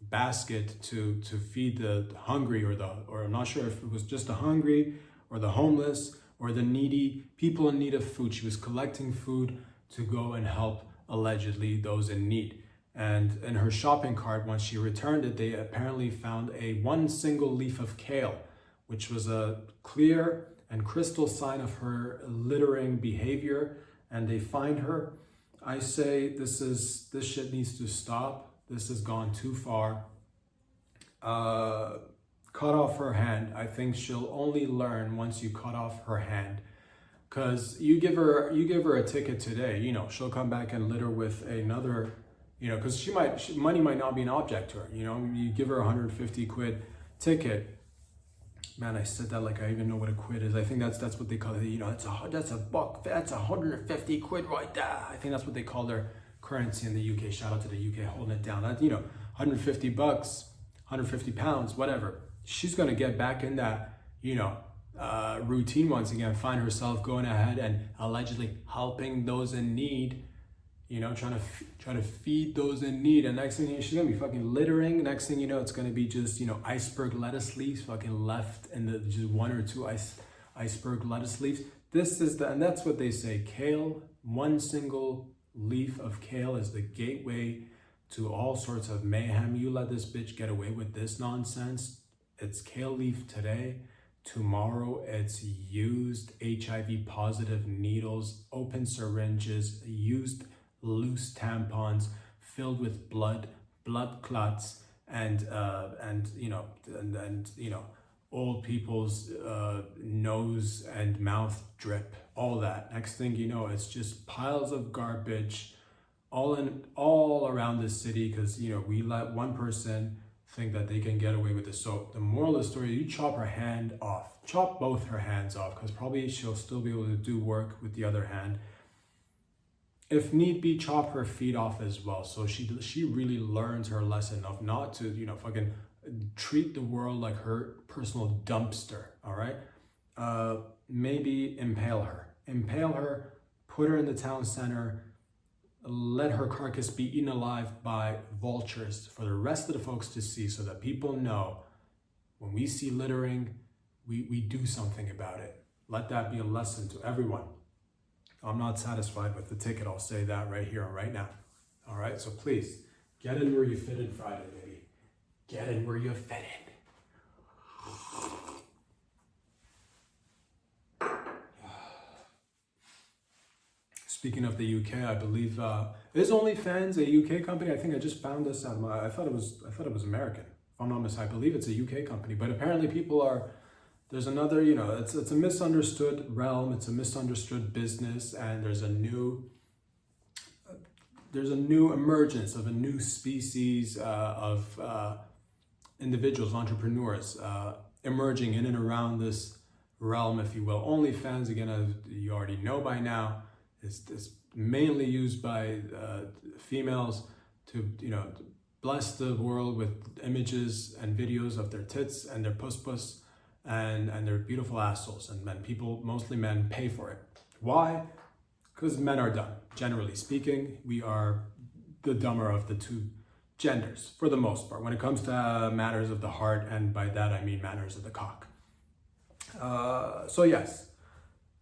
basket to feed the hungry or I'm not sure if it was just the hungry or the homeless or the needy, people in need of food. She was collecting food to go and help allegedly those in need. And in her shopping cart, once she returned it, they apparently found one single leaf of kale, which was a clear and crystal sign of her littering behavior. And they find her. I say this shit needs to stop. This has gone too far. Cut off her hand. I think she'll only learn once you cut off her hand. Cause you give her a ticket today, she'll come back and litter with another, cause money might not be an object to her, you give her 150 quid ticket. Man, I said that like I even know what a quid is. I think that's what they call it. That's a buck. That's 150 quid right there. I think that's what they call their currency in the UK. Shout out to the UK holding it down. That 150 bucks, 150 pounds, whatever. She's gonna get back in that routine once again. Find herself going ahead and allegedly helping those in need. Trying to feed those in need, and next thing you know, she's gonna be fucking littering. Next thing you know, it's gonna be just iceberg lettuce leaves fucking left in the just one or two iceberg lettuce leaves. And that's what they say. Kale, one single leaf of kale is the gateway to all sorts of mayhem. You let this bitch get away with this nonsense. It's kale leaf today. Tomorrow it's used HIV positive needles, open syringes, used loose tampons filled with blood clots, and old people's nose and mouth drip, all that. Next thing you know, it's just piles of garbage all around the city, because we let one person think that they can get away with it. So the moral of the story, you chop her hand off, chop both her hands off, because probably she'll still be able to do work with the other hand. If need be, chop her feet off as well, so she really learns her lesson of not to fucking treat the world like her personal dumpster. All right, maybe impale her, put her in the town center, let her carcass be eaten alive by vultures for the rest of the folks to see, so that people know when we see littering, we do something about it. Let that be a lesson to everyone. I'm not satisfied with the ticket, I'll say that right here and right now. All right, so please, get in where you fit in Friday, baby. Get in where you fit in. Speaking of the UK, I believe is OnlyFans a UK company? I think I just found this out. I thought it was American. If I'm not mistaken, I believe it's a UK company. But apparently, there's another. It's a misunderstood realm. It's a misunderstood business, and there's a new emergence of a new species of individuals, entrepreneurs, emerging in and around this realm, if you will. OnlyFans, again, as you already know by now, is mainly used by females to bless the world with images and videos of their tits and their puss and their beautiful assholes, and mostly men, pay for it. Why? Because men are dumb. Generally speaking, we are the dumber of the two genders for the most part when it comes to matters of the heart, and by that I mean matters of the cock. So yes,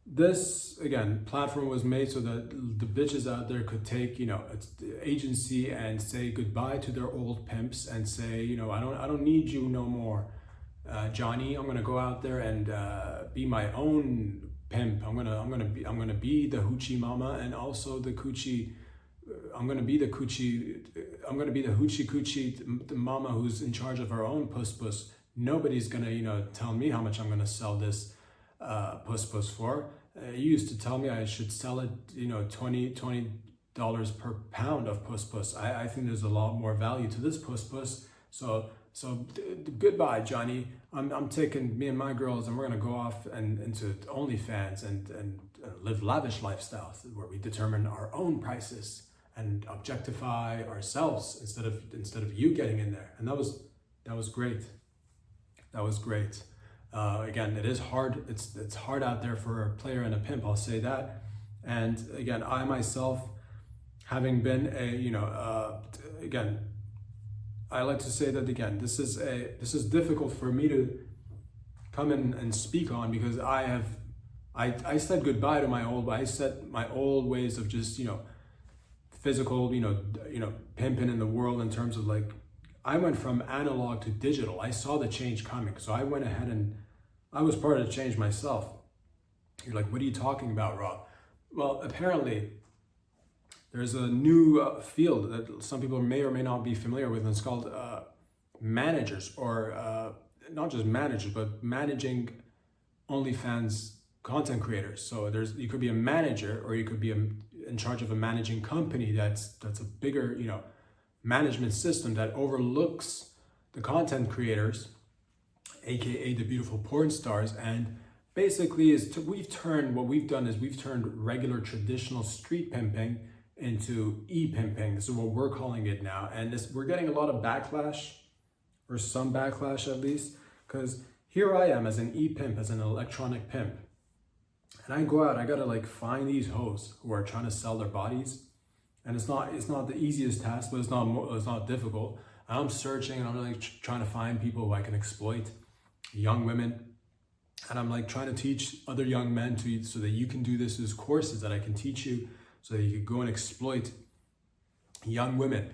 this again platform was made so that the bitches out there could take it's the agency and say goodbye to their old pimps and say I don't need you no more, Johnny. I'm gonna go out there and be my own pimp. I'm gonna be the hoochie mama, and also the coochie. I'm gonna be the hoochie coochie, the mama who's in charge of her own puss. Nobody's gonna tell me how much I'm gonna sell this puss for. You used to tell me I should sell it $20 per pound of puss. I think there's a lot more value to this puss. So goodbye, Johnny. I'm taking me and my girls, and we're gonna go off and into OnlyFans and live lavish lifestyles where we determine our own prices and objectify ourselves instead of you getting in there. And that was great. That was great. Again, it is hard. It's hard out there for a player and a pimp, I'll say that. And again, I myself, having been again, I like to say that again, this is difficult for me to come in and speak on, because I said goodbye to my old ways of just physical pimping in the world, in terms of I went from analog to digital. I saw the change coming, so I went ahead and I was part of the change myself. You're like, what are you talking about, Rob? Well, apparently there's a new field that some people may or may not be familiar with, and it's called managers, or not just managers, but managing OnlyFans content creators. So you could be a manager, or you could be in charge of a managing company that's a bigger management system that overlooks the content creators, aka the beautiful porn stars. And basically we've turned regular traditional street pimping into e-pimping. This is what we're calling it now, and we're getting a lot of backlash, or some backlash at least, because here I am as an e-pimp, as an electronic pimp, and I go out, I gotta find these hoes who are trying to sell their bodies. And it's not the easiest task, but it's not difficult. I'm searching, and I'm trying to find people who I can exploit, young women, and I'm trying to teach other young men so that you can do this. There's courses that I can teach you so that you can go and exploit young women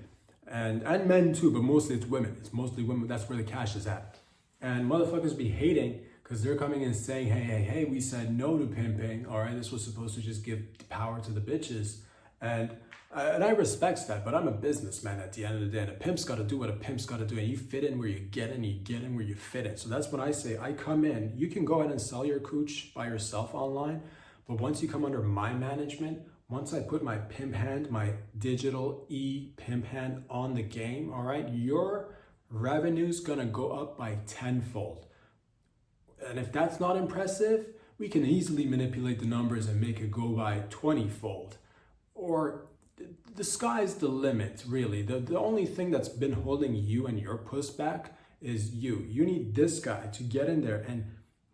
and men too, but mostly it's women. It's mostly women. That's where the cash is at. And motherfuckers be hating because they're coming in saying, hey, we said no to pimping. All right, this was supposed to just give power to the bitches. And I respect that, but I'm a businessman at the end of the day, and a pimp's got to do what a pimp's got to do, and you fit in where you get in, you get in where you fit in. So that's when I say I come in. You can go ahead and sell your cooch by yourself online, but once you come under my management, once I put my pimp hand, my digital pimp hand on the game, all right, your revenue's gonna go up by tenfold. And if that's not impressive, we can easily manipulate the numbers and make it go by 20-fold. Or the sky's the limit, really. The only thing that's been holding you and your puss back is you. You need this guy to get in there and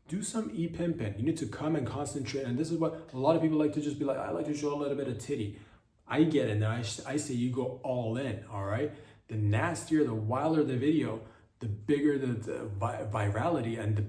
do some e-pimping. You need to come and concentrate. And this is what a lot of people like to just be like, I like to show a little bit of titty. I get in there. I say you go all in, all right? The nastier, the wilder the video, the bigger the virality, and the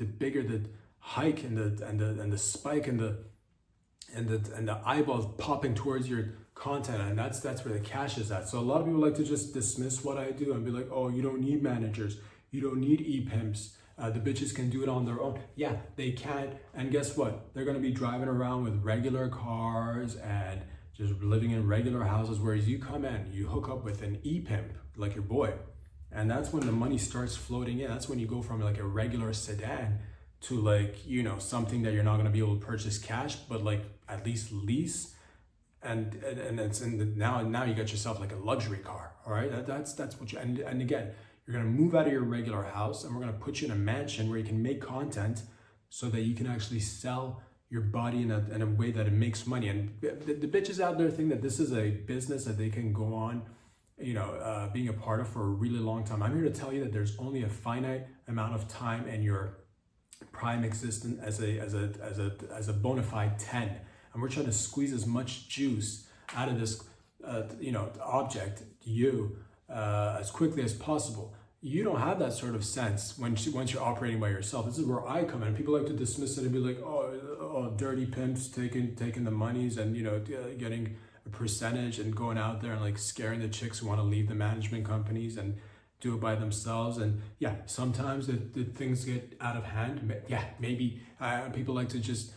bigger the hike and the spike and the eyeballs popping towards your content, and that's where the cash is at. So a lot of people like to just dismiss what I do and be like, oh, you don't need managers, you don't need e-pimps, the bitches can do it on their own. Yeah, they can, and guess what? They're gonna be driving around with regular cars and just living in regular houses, whereas you come in, you hook up with an e-pimp like your boy, and that's when the money starts floating in. That's when you go from like a regular sedan to like, you know, something that you're not gonna be able to purchase cash, but like at least lease, and it's in the now you got yourself like a luxury car. All right, that's what you, and again, you're gonna move out of your regular house, and we're gonna put you in a mansion where you can make content so that you can actually sell your body in a way that it makes money. And the bitches out there think that this is a business that they can go on, you know, being a part of for a really long time. I'm here to tell you that there's only a finite amount of time in your prime existence as a bona fide 10, and we're trying to squeeze as much juice out of this object, as quickly as possible. You don't have that sort of sense once you're operating by yourself. This is where I come in. People like to dismiss it and be like, oh, dirty pimps taking the monies and, you know, getting a percentage and going out there and like scaring the chicks who want to leave the management companies and do it by themselves. And yeah, sometimes the things get out of hand. Yeah, maybe people like to just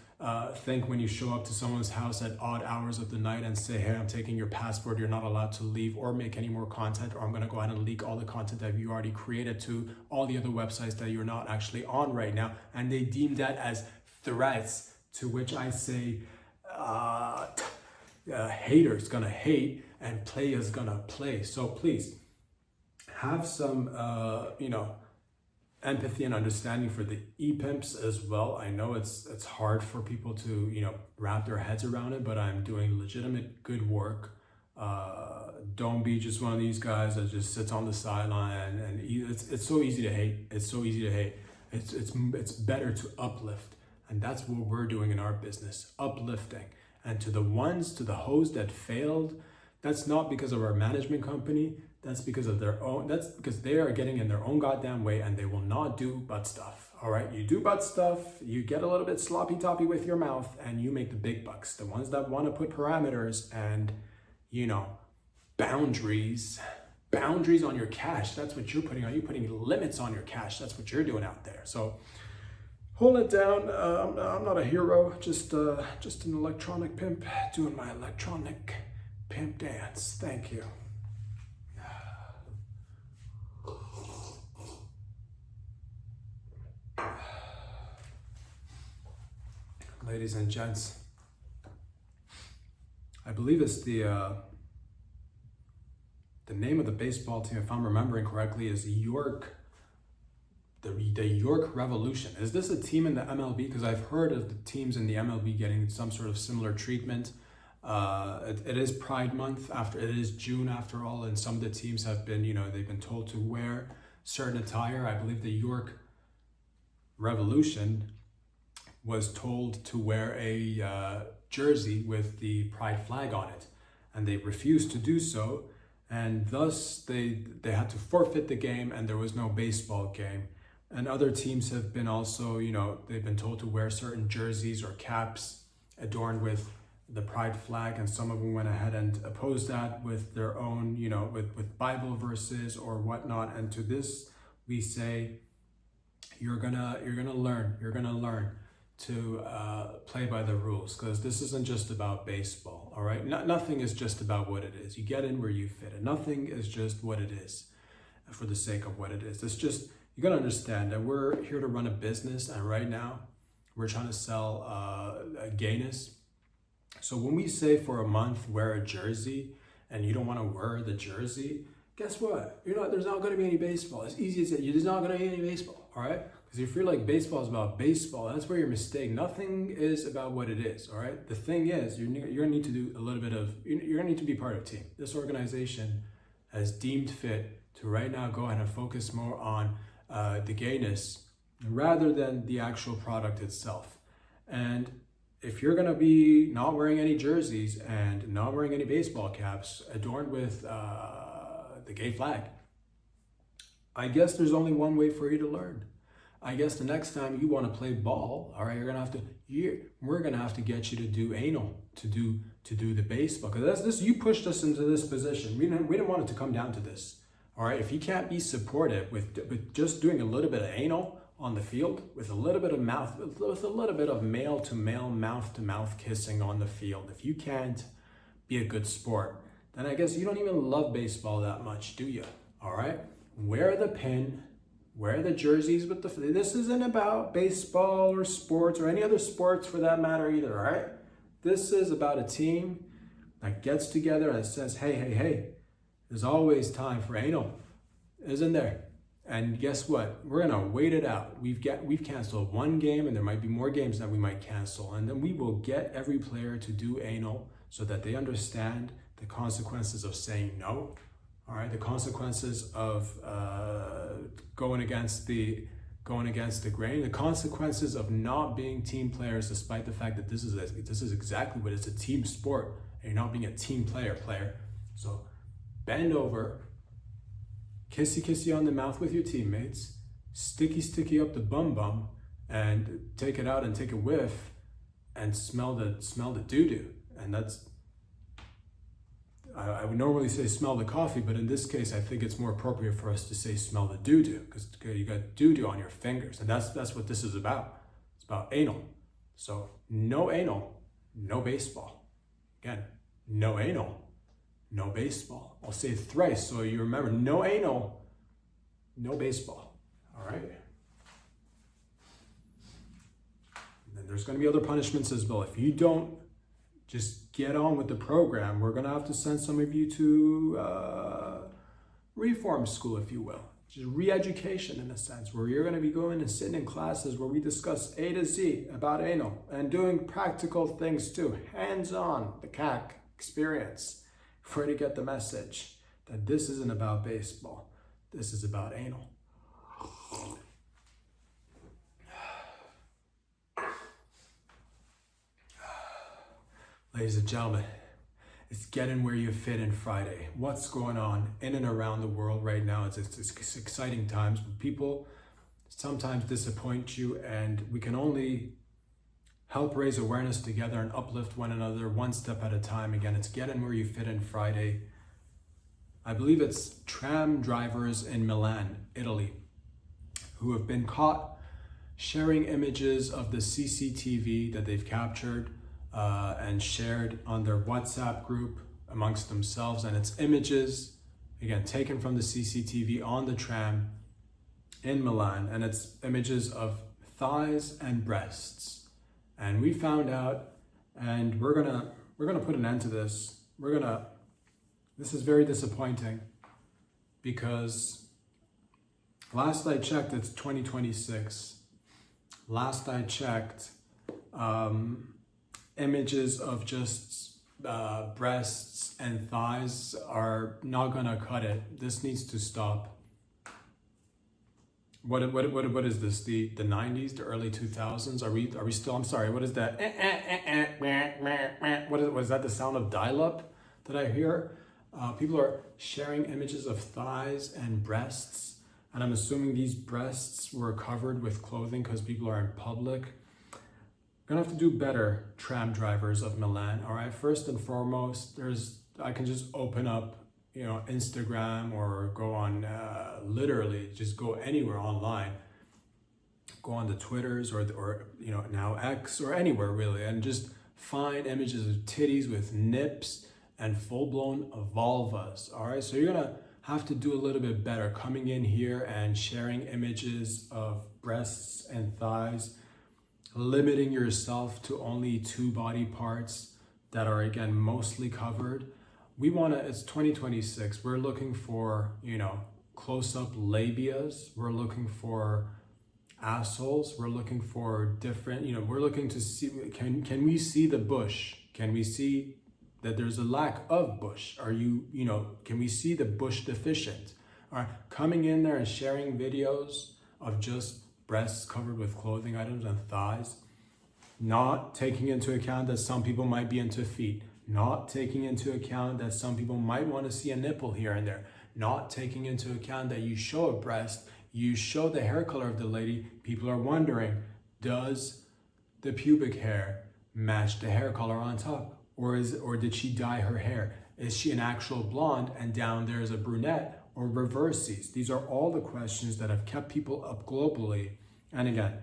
think when you show up to someone's house at odd hours of the night and say, hey, I'm taking your passport, you're not allowed to leave or make any more content, or I'm going to go ahead and leak all the content that you already created to all the other websites that you're not actually on right now. And they deem that as threats, to which I say, haters gonna hate and players gonna play. So please have some empathy and understanding for the e-pimps as well. I know it's hard for people to, you know, wrap their heads around it, but I'm doing legitimate good work. Don't be just one of these guys that just sits on the sideline and it's so easy to hate. It's so easy to hate. It's better to uplift, and that's what we're doing in our business, uplifting. And to the hoes that failed, that's not because of our management company. That's because of their own. That's because they are getting in their own goddamn way, and they will not do butt stuff. All right, you do butt stuff, you get a little bit sloppy toppy with your mouth, and you make the big bucks. The ones that want to put parameters and, you know, boundaries on your cash. That's what you're putting on. You're putting limits on your cash. That's what you're doing out there. So hold it down. I'm not a hero. Just an electronic pimp doing my electronic pimp dance. Thank you. Ladies and gents, I believe it's the name of the baseball team, if I'm remembering correctly, is York. The York Revolution. Is this a team in the MLB? Because I've heard of the teams in the MLB getting some sort of similar treatment. It is Pride Month, it is June after all, and some of the teams have been, they've been told to wear certain attire. I believe the York Revolution was told to wear a jersey with the Pride flag on it, and they refused to do so, and thus they had to forfeit the game, and there was no baseball game. And other teams have been also, they've been told to wear certain jerseys or caps adorned with the Pride flag, and some of them went ahead and opposed that with their own, with Bible verses or whatnot. And to this we say, you're gonna learn to play by the rules, because this isn't just about baseball. all right? Nothing is just about what it is. You get in where you fit, and nothing is just what it is for the sake of what it is. It's just, you gotta understand that we're here to run a business, and right now we're trying to sell gayness. So when we say for a month wear a jersey and you don't want to wear the jersey, guess what? There's not going to be any baseball. As easy as that. There's not going to be any baseball, all right? Because if you're like baseball is about baseball, that's where you're mistaken. Nothing is about what it is, all right? The thing is, you're going to need to do a little bit of, you're going to need to be part of a team. This organization has deemed fit to right now go ahead and focus more on the gayness rather than the actual product itself. And if you're going to be not wearing any jerseys and not wearing any baseball caps adorned with the gay flag, I guess there's only one way for you to learn. I guess the next time you want to play ball, all right, we're gonna have to get you to do anal, to do the baseball, because you pushed us into this position. We didn't want it to come down to this, all right. If you can't be supportive with just doing a little bit of anal on the field, with a little bit of male to male, mouth to mouth kissing on the field, if you can't be a good sport, then I guess you don't even love baseball that much, do you? All right, wear the pin, wear the jerseys with this isn't about baseball or sports or any other sports for that matter either, all right? This is about a team that gets together and says, hey, there's always time for anal, isn't there? And guess what? We're gonna wait it out. We've canceled one game, and there might be more games that we might cancel, and then we will get every player to do anal so that they understand the consequences of saying no. All right, the consequences of going against the grain, the consequences of not being team players, despite the fact that this is exactly what it's a team sport, and you're not being a team player. So bend over. Kissy on the mouth with your teammates, sticky up the bum, and take it out and take a whiff and smell the doo-doo. And that's, I would normally say smell the coffee, but in this case, I think it's more appropriate for us to say smell the doo-doo, because you got doo-doo on your fingers, and that's what this is about. It's about anal. So no anal, no baseball. Again, no anal, no baseball. I'll say it thrice so you remember: no anal, no baseball. All right? And then there's going to be other punishments as well. If you don't just get on with the program, we're going to have to send some of you to reform school, if you will. Just re-education in a sense, where you're going to be going and sitting in classes where we discuss A to Z about anal and doing practical things too, hands-on, the CAC experience, for to get the message that this isn't about baseball. This is about anal. Ladies and gentlemen, it's getting where you fit in Friday. What's going on in and around the world right now? It's exciting times. People sometimes disappoint you, and we can only help raise awareness together and uplift one another one step at a time. Again, it's getting where you fit in Friday. I believe it's tram drivers in Milan, Italy, who have been caught sharing images of the CCTV that they've captured and shared on their WhatsApp group amongst themselves. And it's images, again, taken from the CCTV on the tram in Milan. And it's images of thighs and breasts. And we found out, and we're gonna put an end to this. This is very disappointing, because last I checked, it's 2026. Last I checked, images of just breasts and thighs are not gonna cut it. This needs to stop. What is this? The 90s, the early 2000s? Are we still? I'm sorry. What is that? Was that the sound of dial-up that I hear? People are sharing images of thighs and breasts, and I'm assuming these breasts were covered with clothing because people are in public. Gonna have to do better, tram drivers of Milan. All right. First and foremost, I can just open up, Instagram, or go on, literally just go anywhere online, go on the Twitters or now X, or anywhere really, and just find images of titties with nips and full-blown vulvas. All right, so you're gonna have to do a little bit better coming in here and sharing images of breasts and thighs, limiting yourself to only 2 body parts that are, again, mostly covered. We wanna, it's 2026, we're looking for, close-up labias, we're looking for assholes, we're looking for different, we're looking to see, can we see the bush? Can we see that there's a lack of bush? Can we see the bush deficient? All right, coming in there and sharing videos of just breasts covered with clothing items and thighs, not taking into account that some people might be into feet, not taking into account that some people might want to see a nipple here and there, not taking into account that you show a breast, you show the hair color of the lady, people are wondering, does the pubic hair match the hair color on top? Or did she dye her hair? Is she an actual blonde and down there is a brunette, or reverses? These are all the questions that have kept people up globally. And again,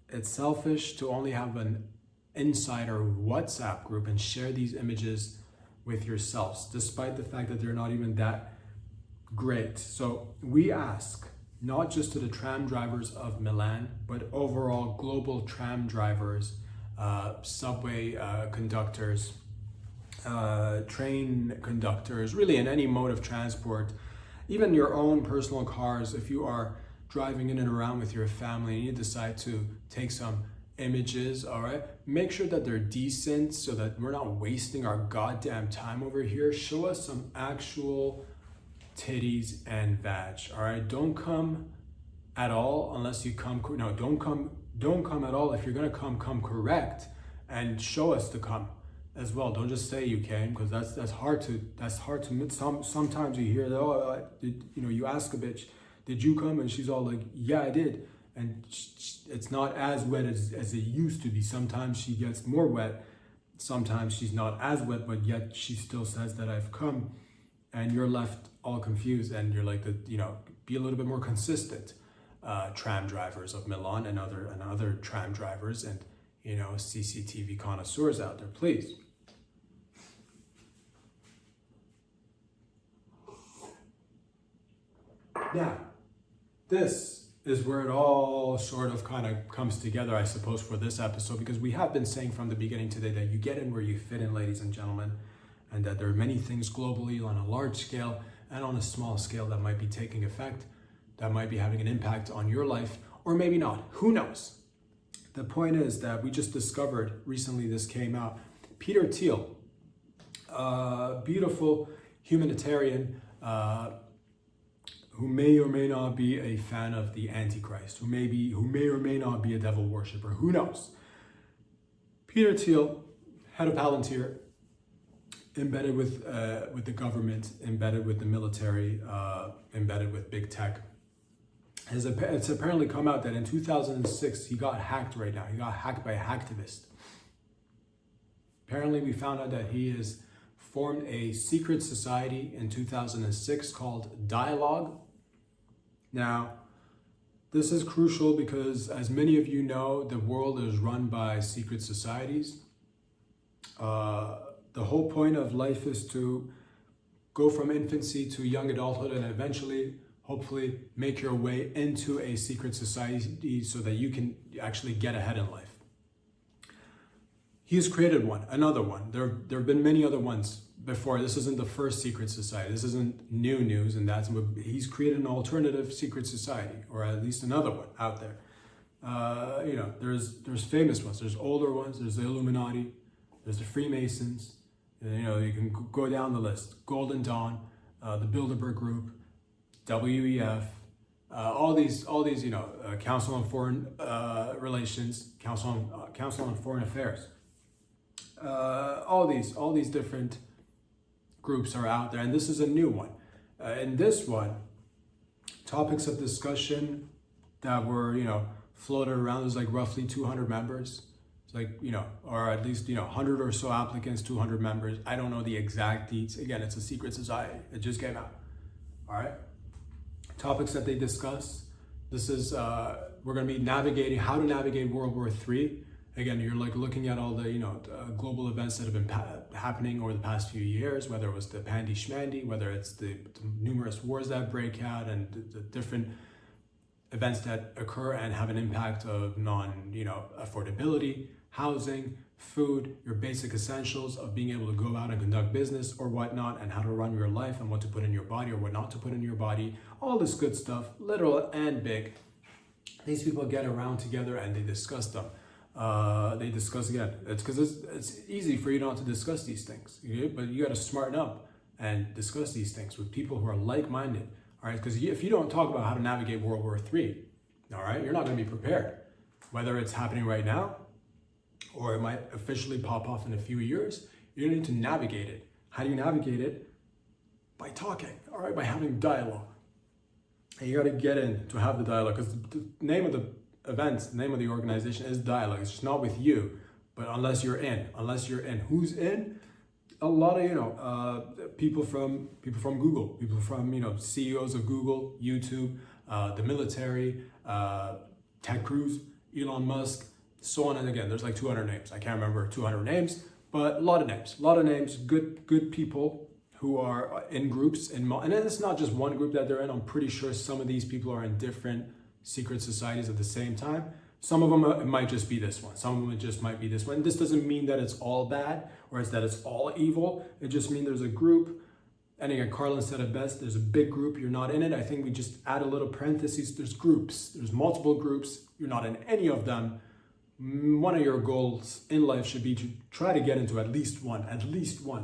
it's selfish to only have an insider WhatsApp group and share these images with yourselves, despite the fact that they're not even that great. So we ask, not just to the tram drivers of Milan, but overall global tram drivers, subway conductors, train conductors, really in any mode of transport, even your own personal cars. If you are driving in and around with your family and you decide to take some images, all right, make sure that they're decent so that we're not wasting our goddamn time over here. Show us some actual titties and vag, all right? Don't come at all unless you come, no, don't come at all. If you're gonna come correct and show us to come as well. Don't just say you came, because that's hard to sometimes you hear that, you ask a bitch, did you come? And she's all like, yeah, I did. And it's not as wet as it used to be. Sometimes she gets more wet, sometimes she's not as wet, but yet she still says that I've come, and you're left all confused, and you're like, be a little bit more consistent. Tram drivers of Milan and other tram drivers and CCTV connoisseurs out there, please. Now, this is where it all sort of kind of comes together, I suppose, for this episode, because we have been saying from the beginning today that you get in where you fit in, ladies and gentlemen, and that there are many things globally on a large scale and on a small scale that might be taking effect, that might be having an impact on your life, or maybe not. Who knows? The point is that we just discovered recently, this came out, Peter Thiel, beautiful humanitarian, who may or may not be a fan of the Antichrist, who may or may not be a devil worshiper, who knows? Peter Thiel, head of Palantir, embedded with the government, embedded with the military, embedded with big tech. It's apparently come out that in 2006, he got hacked right now. He got hacked by a hacktivist. Apparently, we found out that he has formed a secret society in 2006 called Dialog. Now, this is crucial because, as many of you know, the world is run by secret societies. The whole point of life is to go from infancy to young adulthood and eventually, hopefully, make your way into a secret society so that you can actually get ahead in life. He's created one, another one. There have been many other ones before. This isn't the first secret society. This isn't new news, and he's created an alternative secret society, or at least another one out there. There's famous ones. There's older ones. There's the Illuminati. There's the Freemasons. You can go down the list. Golden Dawn, the Bilderberg Group, WEF, all these, Council on Foreign Relations, Council on Foreign Affairs. All these different groups are out there, and this is a new one. In this one, topics of discussion that were, floated around, there's like roughly 200 members. It's like, or at least, 100 or so applicants, 200 members. I don't know the exact deets. Again, it's a secret society. It just came out. All right. Topics that they discuss. This is, we're going to be navigating how to navigate World War III. Again, you're like looking at all the global events that have been happening over the past few years, whether it was the pandy schmandy, whether it's the numerous wars that break out and the different events that occur and have an impact of affordability, housing, food, your basic essentials of being able to go out and conduct business or whatnot, and how to run your life and what to put in your body or what not to put in your body, all this good stuff, literal and big. These people get around together and they discuss them. They discuss again. It's because it's easy for you not to discuss these things, but you got to smarten up and discuss these things with people who are like-minded. All right, because if you don't talk about how to navigate World War III, all right, you're not going to be prepared. Whether it's happening right now or it might officially pop off in a few years, you need to navigate it. How do you navigate it? By talking, all right, by having dialogue. And you got to get in to have the dialogue, because the name of the events, the name of the organization is Dialog. It's just not with you, but unless you're in. Who's in? A lot of people from Google, people from CEOs of Google, YouTube, the military, Ted Cruz, Elon Musk, so on. And again, there's like 200 names. I can't remember 200 names, but a lot of names. Good people who are in groups, and it's not just one group that they're in. I'm pretty sure some of these people are in different secret societies at the same time. Some of them, it might just be this one. Some of them, it just might be this one. This doesn't mean that it's all bad or it's that it's all evil. It just means there's a group. And again, Carlin said it best. There's a big group. You're not in it. I think we just add a little parentheses. There's groups. There's multiple groups. You're not in any of them. One of your goals in life should be to try to get into at least one.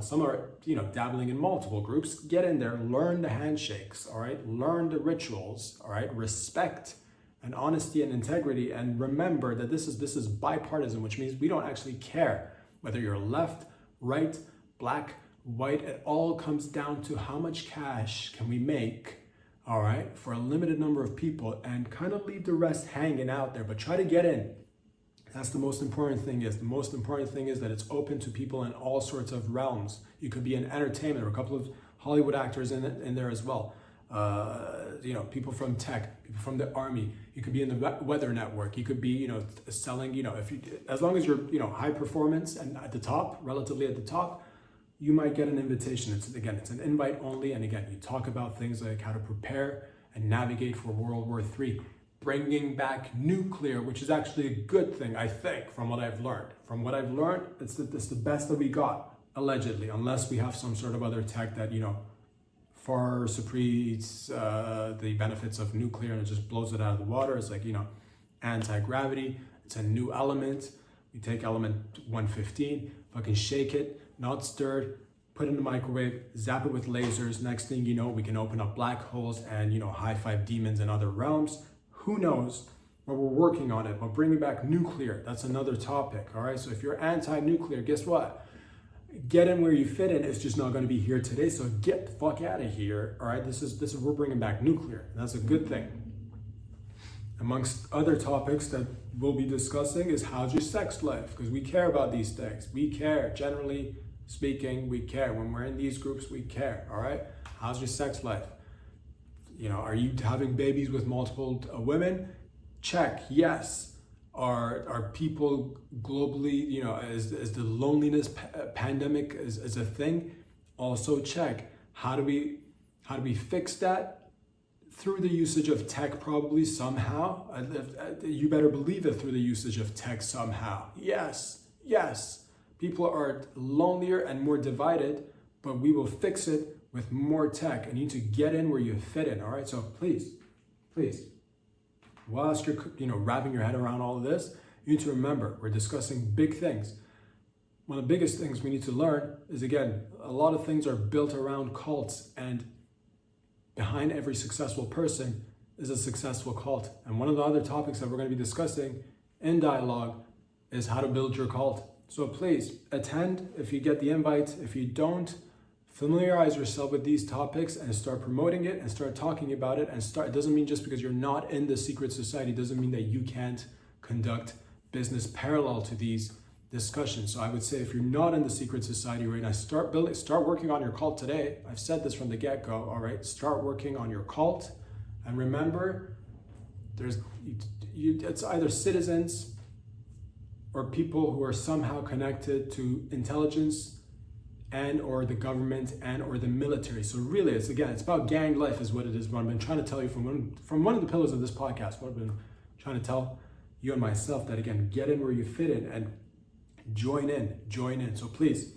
Some are, dabbling in multiple groups. Get in there. Learn the handshakes. All right. Learn the rituals. All right. Respect and honesty and integrity, and remember that this is bipartisan, which means we don't actually care whether you're left, right, black, white. It all comes down to how much cash can we make, all right, for a limited number of people, and kind of leave the rest hanging out there, but try to get in. That's the most important thing. The most important thing is that it's open to people in all sorts of realms. You could be in entertainment, or a couple of Hollywood actors in there as well. People from tech, people from the army. You could be in the weather network. You could be, selling, as long as you're, high performance and at the top, relatively at the top, you might get an invitation. It's an invite only. And again, you talk about things like how to prepare and navigate for World War III, bringing back nuclear, which is actually a good thing, I think, from what I've learned. It's the best that we got, allegedly, unless we have some sort of other tech that, far supersedes the benefits of nuclear, and it just blows it out of the water. It's like, anti-gravity. It's a new element. We take element 115, fucking shake it, not stirred, put it in the microwave, zap it with lasers. Next thing you know, we can open up black holes and, high five demons in other realms. Who knows? But we're working on it. But bringing back nuclear, that's another topic, all right? So if you're anti-nuclear, guess what? Get in where you fit in. It's just not going to be here today. So get the fuck out of here. All right. This is we're bringing back nuclear. That's a good thing. Amongst other topics that we'll be discussing is how's your sex life? Because we care about these things. We care. Generally speaking, we care. When we're in these groups, we care. All right. How's your sex life? Are you having babies with multiple women? Check. Yes. Are people globally, is the loneliness pandemic is a thing? Also check. How do we fix that? Through the usage of tech, probably somehow. You better believe it, through the usage of tech somehow. Yes. People are lonelier and more divided, but we will fix it with more tech. And you need to get in where you fit in. All right. So please. Whilst you're, wrapping your head around all of this, you need to remember we're discussing big things. One of the biggest things we need to learn is, again, a lot of things are built around cults, and behind every successful person is a successful cult. And one of the other topics that we're going to be discussing in Dialogue is how to build your cult. So please attend if you get the invite. If you don't, familiarize yourself with these topics and start promoting it and start talking about it. It doesn't mean just because you're not in the secret society doesn't mean that you can't conduct business parallel to these discussions. So I would say if you're not in the secret society right now, start working on your cult today. I've said this from the get-go, all right? Start working on your cult. And remember, it's either citizens or people who are somehow connected to intelligence and or the government and or the military. So really, it's about gang life is what it is. What I've been trying to tell you from one of the pillars of this podcast, what I've been trying to tell you and myself, that again, get in where you fit in and join in. So please,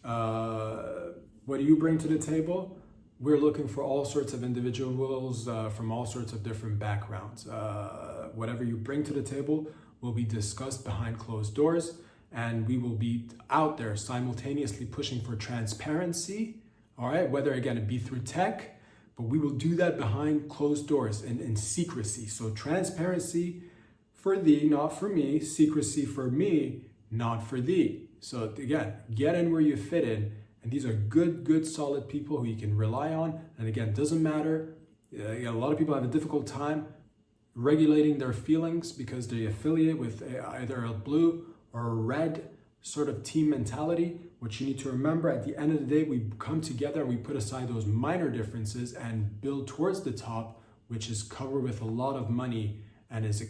what do you bring to the table? We're looking for all sorts of individuals from all sorts of different backgrounds. Whatever you bring to the table will be discussed behind closed doors, and we will be out there simultaneously pushing for transparency, all right? Whether, again, it be through tech, but we will do that behind closed doors and in secrecy. So transparency for thee, not for me. Secrecy for me, not for thee. So again, get in where you fit in. And these are good, solid people who you can rely on. And again, doesn't matter. A lot of people have a difficult time regulating their feelings because they affiliate with either a blue or a red sort of team mentality. What you need to remember, at the end of the day, we come together and we put aside those minor differences and build towards the top, which is covered with a lot of money and it's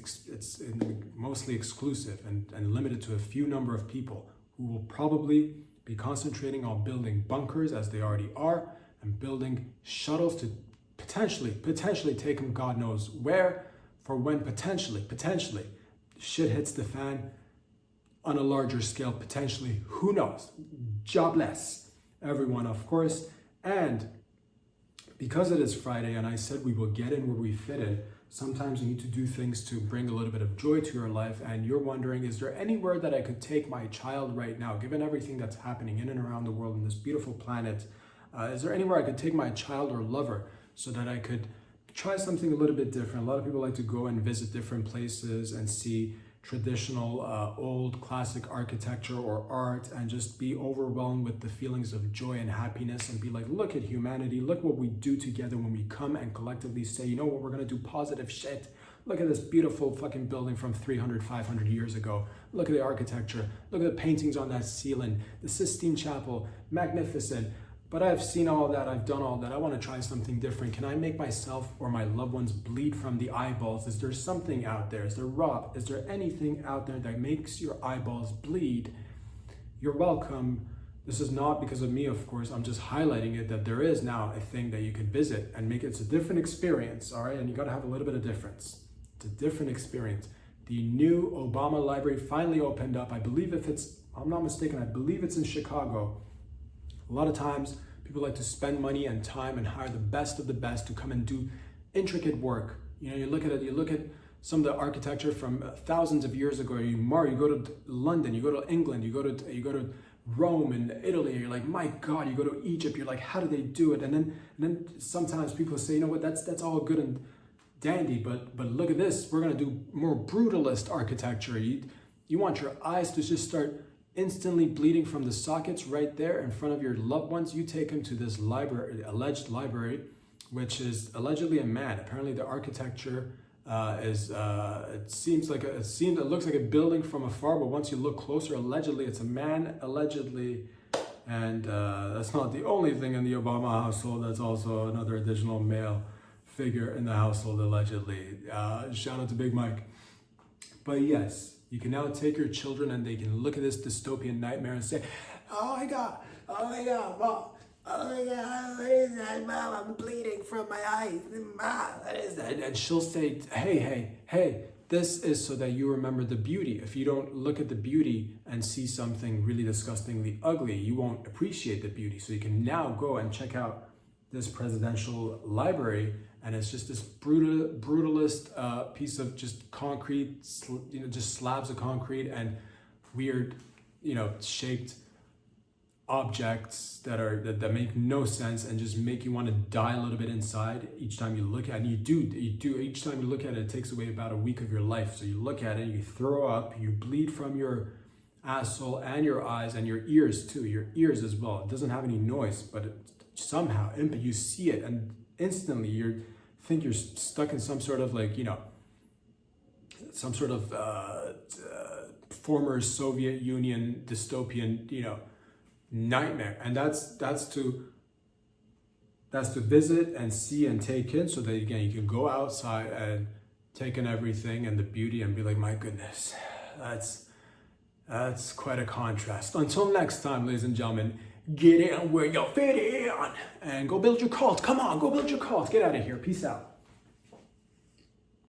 mostly exclusive and limited to a few number of people who will probably be concentrating on building bunkers, as they already are, and building shuttles to potentially take them God knows where, for when potentially shit hits the fan on a larger scale, potentially, who knows? Jobless, everyone, of course. And because it is Friday and I said we will get in where we fit in, sometimes you need to do things to bring a little bit of joy to your life, and you're wondering, is there anywhere that I could take my child right now, given everything that's happening in and around the world on this beautiful planet? Is there anywhere I could take my child or lover so that I could try something a little bit different? A lot of people like to go and visit different places and see traditional, old, classic architecture or art and just be overwhelmed with the feelings of joy and happiness and be like, look at humanity, look what we do together when we come and collectively say, you know what, we're gonna do positive shit. Look at this beautiful fucking building from 300, 500 years ago. Look at the architecture, look at the paintings on that ceiling, the Sistine Chapel, magnificent. But I've seen all that, I've done all that, I want to try something different. Can I make myself or my loved ones bleed from the eyeballs? Is there something out there? Is there anything out there that makes your eyeballs bleed? You're welcome. This is not because of me, of course. I'm just highlighting it, that there is now a thing that you can visit and make it's a different experience, all right? And you got to have a little bit of difference. It's a different experience. The new Obama Library finally opened up. I believe I'm not mistaken, I believe it's in Chicago. A lot of times, people like to spend money and time and hire the best of the best to come and do intricate work. You know, you look at some of the architecture from thousands of years ago. You go to London, you go to England, you go to Rome and Italy. And you're like, my God. You go to Egypt. You're like, how do they do it? And then sometimes people say, you know what? That's all good and dandy, but look at this. We're gonna do more brutalist architecture. You want your eyes to just start instantly bleeding from the sockets right there in front of your loved ones. You take them to this alleged library, which is allegedly a man. Apparently the architecture it looks like a building from afar, but once you look closer, allegedly it's a man, and that's not the only thing in the Obama household. That's also another additional male figure in the household, allegedly. Shout out to Big Mike. But yes, you can now take your children and they can look at this dystopian nightmare and say, oh my God, Mom, oh my God, what is that, Mom? I'm bleeding from my eyes, Mom, what is that? And she'll say, hey, this is so that you remember the beauty. If you don't look at the beauty and see something really disgustingly ugly, you won't appreciate the beauty. So you can now go and check out this presidential library, and it's just this brutalist piece of just concrete, just slabs of concrete and weird, shaped objects that make no sense and just make you want to die a little bit inside each time you look at it. And you do. Each time you look at it, it takes away about a week of your life. So you look at it, you throw up, you bleed from your asshole and your eyes and your ears too, your ears as well. It doesn't have any noise, but somehow you see it and instantly you think you're stuck in some sort of former Soviet Union dystopian nightmare. And that's to visit and see and take in, so that again you can go outside and take in everything and the beauty and be like, my goodness, That's quite a contrast. Until next time, ladies and gentlemen, get in where you fit in and go build your cult. Come on, go build your cult. Get out of here. Peace out.